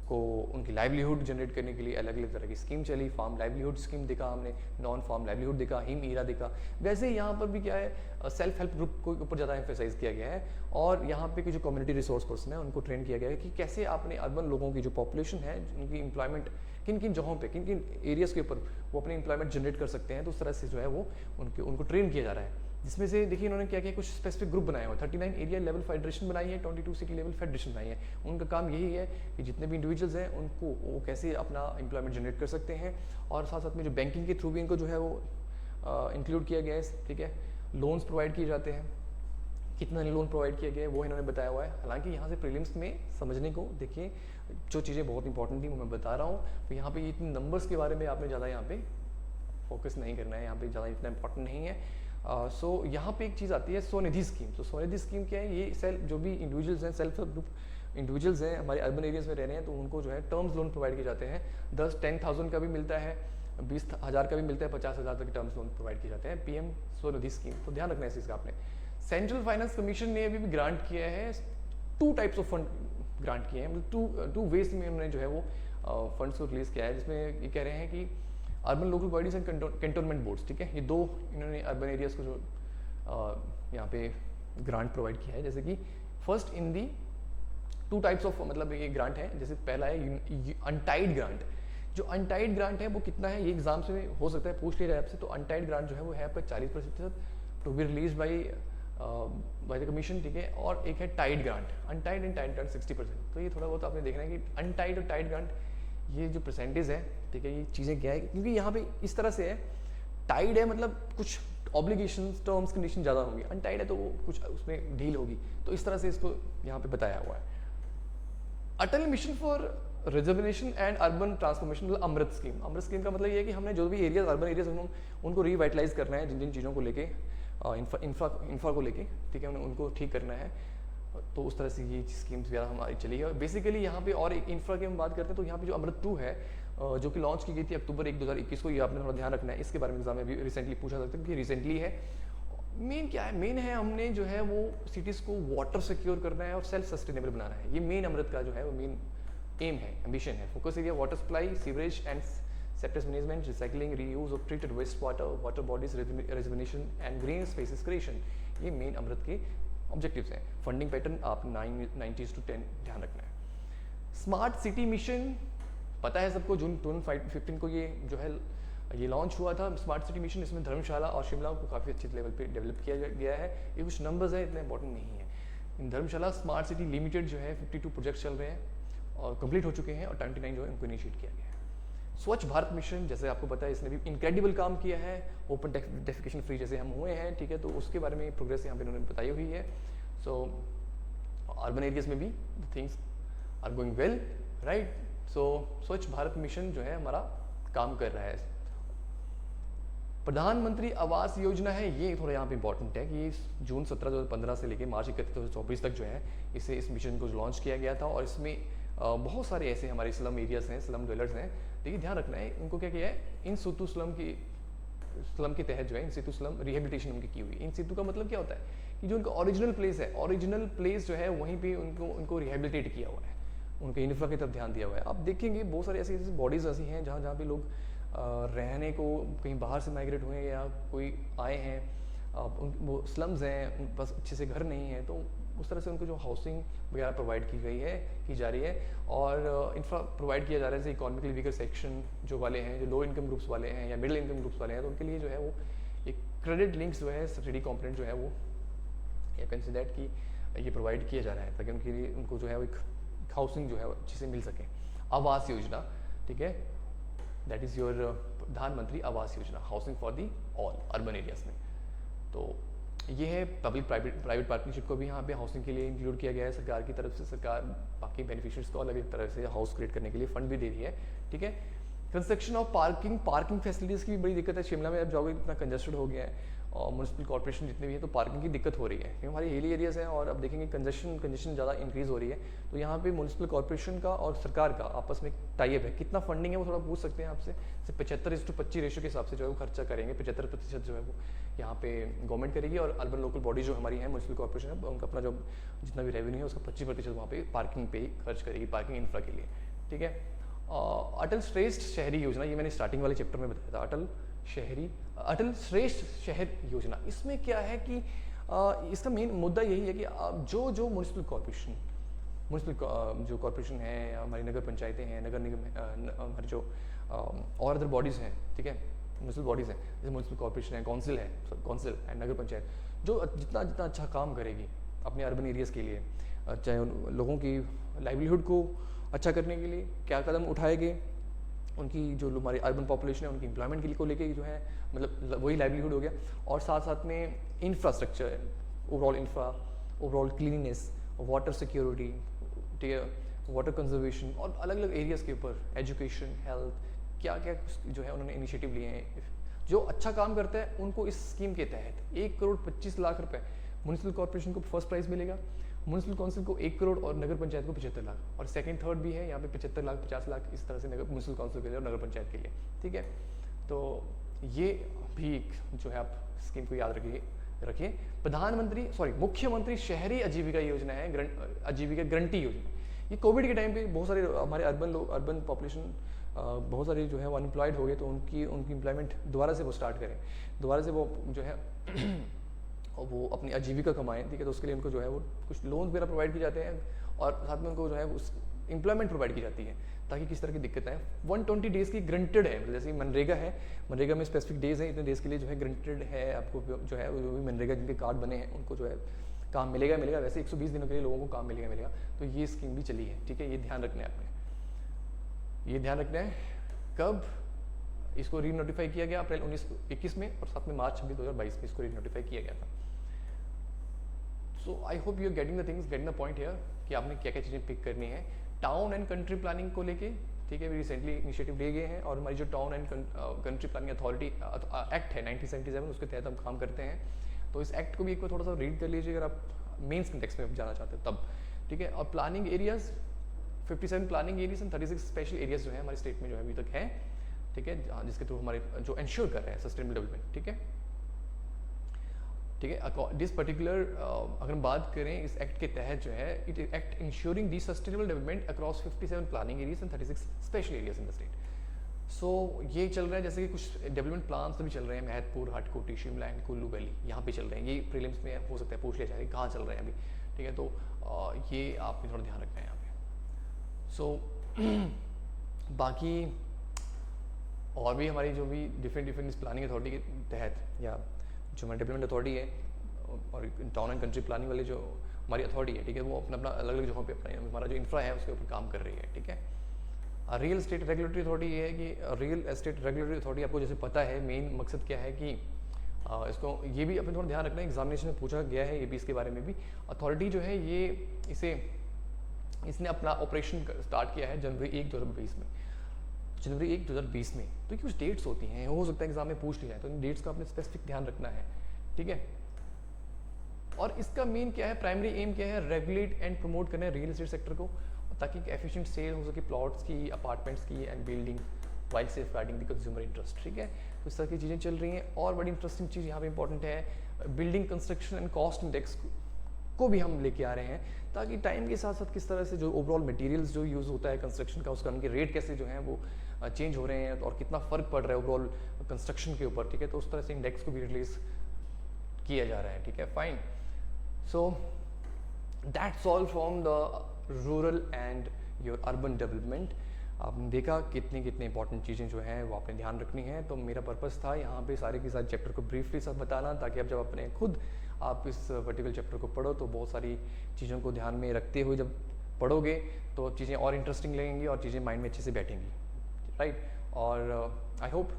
को उनकी लाइवलीहुड जनरेट करने के लिए अलग अलग तरह की स्कीम चली। फार्म लाइवलीहुड स्कीम देखा हमने, नॉन फार्म लाइवलीहुड देखा, हिम ईरा देखा। वैसे ही यहाँ पर भी क्या है, सेल्फ हेल्प ग्रुप को ऊपर ज़्यादा एम्फेसाइज किया गया है, और यहाँ पे की जो कम्युनिटी रिसोर्स पर्सन है उनको ट्रेन किया गया है कि कैसे आपने अर्बन लोगों की जो पॉपुलेशन है उनकी एम्प्लॉयमेंट किन किन जगहों पे, किन किन एरियाज़ के ऊपर वो अपनी एम्प्लॉयमेंट जनरेट कर सकते हैं। तो उस तरह से जो है वो उनको ट्रेन किया जा रहा है, जिसमें से देखिए इन्होंने क्या किया, कुछ स्पेसिफिक ग्रुप बनाए हुए, 39 एरिया लेवल फेडरेशन बनाई है, 22 सिटी लेवल फेडरेशन बनाई है। उनका काम यही है कि जितने भी इंडिविजुअल्स हैं उनको वो कैसे अपना एम्प्लॉयमेंट जनरेट कर सकते हैं, और साथ साथ में जो बैंकिंग के थ्रू भी इनको जो है वो इंक्लूड किया गया है, ठीक है। लोन्स प्रोवाइड किए जाते हैं, कितना लोन प्रोवाइड किया गया है वो इन्होंने बताया हुआ है। हालांकि यहाँ से प्रीलिम्स में समझने को देखिए जो चीज़ें बहुत इंपॉर्टेंट थी वो मैं बता रहा हूँ, तो यहाँ पे इतने नंबर्स के बारे में आपने ज़्यादा यहाँ पे फोकस नहीं करना है, यहाँ पे ज़्यादा इतना इंपॉर्टेंट नहीं है। सो यहाँ पे एक चीज़ आती है स्वनिधि स्कीम। तो स्वनिधि स्कीम क्या है, ये सेल्फ जो भी इंडिविजुअल्स हैं, सेल्फ हेल्प ग्रुप इंडिविजुअल्स हैं हमारे अर्बन एरियाज़ में रह रहे हैं, तो उनको जो है टर्म्स लोन प्रोवाइड किए जाते हैं। 10,000 का भी मिलता है, 20,000 का भी मिलता है, 50,000 तक के टर्म्स लोन प्रोवाइड किए जाते हैं, पीएम स्वनिधि स्कीम। तो ध्यान रखना है इस चीज़ का आपने। सेंट्रल फाइनेंस कमीशन ने अभी भी ग्रांट किया है, 2 टाइप्स ऑफ फंड ग्रांट किए हैं, मतलब टू वेज में उन्होंने जो है वो फंड्स को रिलीज़ किया है, जिसमें ये कह रहे हैं कि urban local bodies and cantonment boards, ठीक है, ये 2 इन्होंने अर्बन एरियाज़ को जो यहाँ पे ग्रांट प्रोवाइड किया है। जैसे कि first in the 2 types of, मतलब ये ग्रांट है, जैसे पहला है अनटाइड ग्रांट। जो अनटाइड ग्रांट है वो कितना है, ये एग्जाम से हो सकता है पूछ लिया जाए आपसे। तो अनटाइड ग्रांट जो है वो है आपका 40% to be release by the commission, ठीक है। और एक है tied grant, untied and tied grant 60%। तो ये थोड़ा बहुत आपने देखना है कि अनटाइड और टाइड ग्रांट ये जो परसेंटेज है, ठीक है, ये चीज़ें क्या है, क्योंकि यहाँ पे इस तरह से है, टाइड है मतलब कुछ ऑब्लिगेशन टर्म्स कंडीशन ज़्यादा होंगी, अनटाइड है तो वो कुछ उसमें ढील होगी। तो इस तरह से इसको यहाँ पे बताया हुआ है। Atal mission for reservation and urban transformation, मतलब अमृत स्कीम। अमृत स्कीम का मतलब ये है कि हमने जो भी एरियाज अर्बन एरियाज उनको रिवाइटलाइज करना है, जिन जिन चीज़ों को लेके इंफ्रा को लेके, ठीक है, उनको ठीक करना है। तो उस तरह से ये स्कीम्स वगैरह हमारी चली है। बेसिकली यहाँ पे और एक इंफ्रा की हम बात करते हैं, तो यहाँ पे जो अमृत 2 है जो कि लॉन्च की गई थी अक्टूबर 1, 2021 को, ये आपने थोड़ा ध्यान रखना है, इसके बारे में एग्जाम में भी रिसेंटली पूछा सकते हैं कि रिसेंटली है। मेन क्या है, मेन है हमने जो है वो सिटीज़ को वाटर सिक्योर करना है और सेल्फ सस्टेनेबल बनाना है। ये मेन अमृत का जो है वो मेन एम है, एम्बिशन है। Focus area water supply, sewerage and septage management, recycling, reuse of treated waste water, water bodies reservation and green spaces creation, ये मेन अमृत के ऑब्जेक्टिव्स हैं। फंडिंग पैटर्न आप 90:10 ध्यान रखना है। स्मार्ट सिटी मिशन पता है सबको, जून 2015 को ये जो है ये लॉन्च हुआ था स्मार्ट सिटी मिशन। इसमें धर्मशाला और शिमला को काफ़ी अच्छे लेवल पे डेवलप किया गया है। ये कुछ नंबर्स हैं, इतने इंपॉर्टेंट नहीं है। इन धर्मशाला स्मार्ट सिटी लिमिटेड जो है 52 प्रोजेक्ट्स चल रहे हैं और कंप्लीट हो चुके हैं, और 29 जो है उनको इनिशिएट किया गया है। स्वच्छ भारत मिशन, जैसे आपको पता है, इसने भी इनक्रेडिबल काम किया है। ओपन डेफिकेशन फ्री जैसे हम हुए हैं, ठीक है, तो उसके बारे में प्रोग्रेस यहाँ पे उन्होंने बताई हुई है। सो अर्बन एरियाज में भी things are going well, right. So Swachh Bharat mission जो है हमारा काम कर रहा है। प्रधानमंत्री आवास योजना है, ये थोड़ा यहाँ पे इंपॉर्टेंट है कि जून 17, 2015 से लेकर मार्च 31, 2024 तक जो है इस मिशन को लॉन्च किया गया था। और इसमें बहुत सारे ऐसे हमारे स्लम एरियाज हैं, स्लम ड्वेलर्स हैं, देखिए ध्यान रखना है, उनको क्या किया है, इन सितु स्लम के तहत जो है इन सितु स्लम रिहेबिलिटेशन उनकी की हुई। इन सितु का मतलब क्या होता है कि जो उनका ओरिजिनल प्लेस है, ओरिजिनल प्लेस जो है वहीं पे उनको रिहेबिलिटेट किया हुआ है, उनके इंफ्रा की तरफ ध्यान दिया हुआ है। आप देखेंगे बहुत सारी ऐसी बॉडीज़ ऐसी हैं जहाँ पे लोग रहने को कहीं बाहर से माइग्रेट हुए हैं या कोई आए हैं, वो स्लम्स हैं, उन पास अच्छे से घर नहीं है, तो उस तरह से उनको जो हाउसिंग वगैरह प्रोवाइड की जा रही है और इंफ्रा प्रोवाइड किया जा रहा है। जैसे इकोनॉमिकली वीकर सेक्शन जो वाले हैं, जो लो इनकम ग्रुप्स वाले हैं या मिडिल इनकम ग्रुप्स वाले हैं, तो उनके लिए जो है वो एक क्रेडिट लिंक्स जो है सब्सिडी कॉम्पोनेंट जो है वो या कंसिडर कि ये प्रोवाइड किया जा रहा है, ताकि उनके लिए उनको जो है वो एक हाउसिंग जो है अच्छे से मिल सके। आवास योजना, ठीक है, दैट इज़ योर प्रधानमंत्री Awas Yojana, housing for the all urban areas में। तो ये है पब्लिक प्राइवेट पार्टनरशिप को भी यहाँ पे हाउसिंग के लिए इंक्लूड किया गया है सरकार की तरफ से। सरकार बाकी बेनिफिशियर्स को अलग अलग तरह से हाउस क्रिएट करने के लिए फंड भी दे रही है, ठीक है। कंस्ट्रक्शन ऑफ पार्किंग फैसिलिटीज़ की भी बड़ी दिक्कत है। शिमला में अब जाओगे इतना कंजस्टेड हो गया है और म्यूनसिपल कॉर्पोरेशन जितने भी है तो पार्किंग की दिक्कत हो रही है, क्योंकि हमारी हिली एरियाज हैं और अब देखेंगे कंजेशन ज़्यादा इंक्रीज़ हो रही है। तो यहाँ पे म्यूनसिपल कॉर्पोरेशन का और सरकार का आपस में टाई अप है। कितना फंडिंग है वो थोड़ा पूछ सकते हैं आपसे। 75:25 रेशो के हिसाब से जो है वो खर्चा करेंगे। 75% जो है वो यहाँ पे गवर्नमेंट करेगी और अर्बन लोकल बॉडी जो हमारी है म्यूनसिपल कॉर्पोरेशन है उनका अपना जो जितना भी रेवेन्यू है उसका 25% वहाँ पे पार्किंग पे ही खर्च करेगी, पार्किंग इंफ्रा के लिए, ठीक है। अटल श्रेष्ठ शहरी योजना, ये मैंने स्टार्टिंग वाले चैप्टर में बताया था। अटल श्रेष्ठ शहर योजना, इसमें क्या है कि इसका मेन मुद्दा यही है कि जो म्यूनसिपल जो कॉर्पोरेशन है, हमारी नगर पंचायतें हैं, नगर निगम, हमारे जो और अदर बॉडीज़ हैं, ठीक है, म्यूनसिपल बॉडीज़ हैं, जैसे म्यूनसिपल कॉर्पोरेशन है, काउंसिल एंड नगर पंचायत, जो जितना अच्छा काम करेगी अपने अर्बन एरियाज़ के लिए, चाहे उन लोगों की लाइवलीहुड को अच्छा करने के लिए क्या कदम उठाएंगे, उनकी जो हमारी अर्बन पॉपुलेशन है उनकी एम्प्लॉयमेंट के लिए को लेके जो है मतलब वही लाइवलीहुड हो गया, और साथ साथ में infrastructure, overall cleanliness, water security, ठीक है, वाटर कंजर्वेशन और अलग अलग एरियाज़ के ऊपर एजुकेशन, हेल्थ, क्या क्या जो है उन्होंने इनिशिएटिव लिए हैं। जो अच्छा काम करता है उनको इस स्कीम के तहत 1,25,00,000 रुपये म्यूनसिपल कॉर्पोरेशन को फर्स्ट प्राइज़ मिलेगा, म्यूनसिपल काउंसिल को 1 करोड़ और नगर पंचायत को 75 लाख, और सेकंड थर्ड भी है यहाँ पे 75 लाख 50 लाख इस तरह से नगर म्यूनसिपल काउंसिल के लिए और नगर पंचायत के लिए, ठीक है। तो ये भी एक जो है आप स्कीम को याद रखिए। मुख्यमंत्री शहरी आजीविका योजना है, आजीविका गारंटी योजना। ये कोविड के टाइम पे बहुत सारे हमारे अर्बन पॉपुलेशन बहुत सारे जो है वो अनएम्प्लॉयड हो गए, तो उनकी एम्प्लॉयमेंट दोबारा से वो स्टार्ट करें, दोबारा से वो जो है और वो अपनी आजीविका कमाएं, ठीक है। तो उसके लिए उनको जो है वो कुछ लोन वगैरह प्रोवाइड किए जाते हैं और साथ में उनको जो है उस एम्प्लॉयमेंट प्रोवाइड की जाती है ताकि किस तरह की दिक्कतें हैं। 120 डेज़ की ग्रंटेड है, मतलब जैसे मनरेगा है, मनरेगा में स्पेसिफिक डेज़ हैं, इतने डेज़ के लिए जो है ग्रंटेड है आपको जो है जो भी मनरेगा जिनके कार्ड बने हैं उनको जो है काम मिलेगा। वैसे 120 दिनों के लिए लोगों को काम मिलेगा। तो ये स्कीम भी चली है, ठीक है। ये ध्यान रखना है आपने, ये ध्यान रखना है। कब इसको री नोटिफाई किया गया? अप्रैल 1921 में, और साथ में मार्च 26, 2022 में इसको री नोटिफाई किया गया था। So I hope you are getting the point here कि आपने क्या क्या चीज़ें पिक करनी है टाउन एंड कंट्री प्लानिंग को लेके, ठीक है। रिसेंटली इनिशिएटिव लिए गए हैं और हमारी जो town and country planning authority act है 1977, उसके तहत हम काम करते हैं। तो इस एक्ट को भी एक बार थोड़ा सा रीड कर लीजिए अगर आप मेंस कंटेक्स्ट में जाना चाहते हैं तब, ठीक है। और planning areas 57 planning areas and 36 special areas जो है हमारे स्टेट में जो है अभी तक है, ठीक है, जिसके थ्रू हमारे जो इंश्योर कर रहे हैं सस्टेनेबल डेवलपमेंट, ठीक है। दिस पर्टिकुलर अगर हम बात करें इस एक्ट के तहत जो है, it act ensuring the sustainable development across 57 planning areas and 36 special areas in the state. So ये चल रहा है, जैसे कि कुछ डेवलपमेंट प्लान्स तो भी चल रहे हैं, महतपुर, हटकोटी, शिमला एंड कुल्लू वैली, यहाँ पे चल रहे हैं। ये प्रीलिम्स में हो सकता है पूछ लिया जाए कहाँ चल रहे हैं अभी, ठीक है। तो ये आपने थोड़ा ध्यान रखना है यहाँ पे। सो बाकी और भी हमारी जो भी डिफरेंट इस प्लानिंग अथॉरिटी के तहत या जो हमारी डेवलपमेंट अथॉरिटी है और टाउन एंड कंट्री प्लानिंग वाले जो हमारी अथॉरिटी है, ठीक है, वो अपना अलग अलग जगहों पे अपना हमारा जो इंफ्रा है उसके ऊपर काम कर रही है, ठीक है। रियल एस्टेट रेगुलेटरी अथॉरिटी ये है कि रियल एस्टेट रेगुलेटरी अथॉरिटी आपको जैसे पता है मेन मकसद क्या है कि इसको ये भी अपने थोड़ा ध्यान रखना है, एग्जामिनेशन में पूछा गया है ये भी इसके बारे में भी। अथॉरिटी जो है ये इसने अपना ऑपरेशन स्टार्ट किया है जनवरी 1, 2020 में। जनवरी 1, 2020 में। तो कुछ डेट्स होती हैं, हो सकता है एग्जाम में पूछ लिया जाए, तो इन डेट्स का आपने स्पेसिफिक ध्यान रखना है, ठीक है। और इसका मेन क्या है, प्राइमरी एम क्या है, रेगुलेट एंड प्रमोट करना है रियल एस्टेट सेक्टर को, ताकि एफिशिएंट सेल हो सके प्लॉट्स की, अपार्टमेंट्स की and building, while safeguarding the consumer interest, ठीक है। तो इस तरह की चीज़ें चल रही हैं। और बड़ी इंटरेस्टिंग चीज़ यहाँ पे इंपॉर्टेंट है, building construction and cost index को भी हम लेके आ रहे हैं, ताकि टाइम के साथ साथ किस तरह से जो ओवरऑल मटेरियल्स जो यूज़ होता है कंस्ट्रक्शन का, उसका उनके रेट कैसे जो हैं वो चेंज हो रहे हैं और कितना फ़र्क पड़ रहा है ओवरऑल कंस्ट्रक्शन के ऊपर, ठीक है। तो उस तरह से इंडेक्स को भी रिलीज किया जा रहा है, ठीक है, fine. So that's all from the rural and your urban development. आपने देखा कितनी इंपॉर्टेंट चीज़ें जो हैं वो आपने ध्यान रखनी है। तो मेरा पर्पस था यहाँ पे सारे के सारे चैप्टर को ब्रीफली सब बताना, ताकि आप जब अपने खुद आप इस पर्टिकुलर चैप्टर को पढ़ो तो बहुत सारी चीज़ों को ध्यान में रखते हुए जब पढ़ोगे तो चीज़ें और इंटरेस्टिंग लगेंगी और चीज़ें माइंड में अच्छे से बैठेंगी। राइट। और आई होप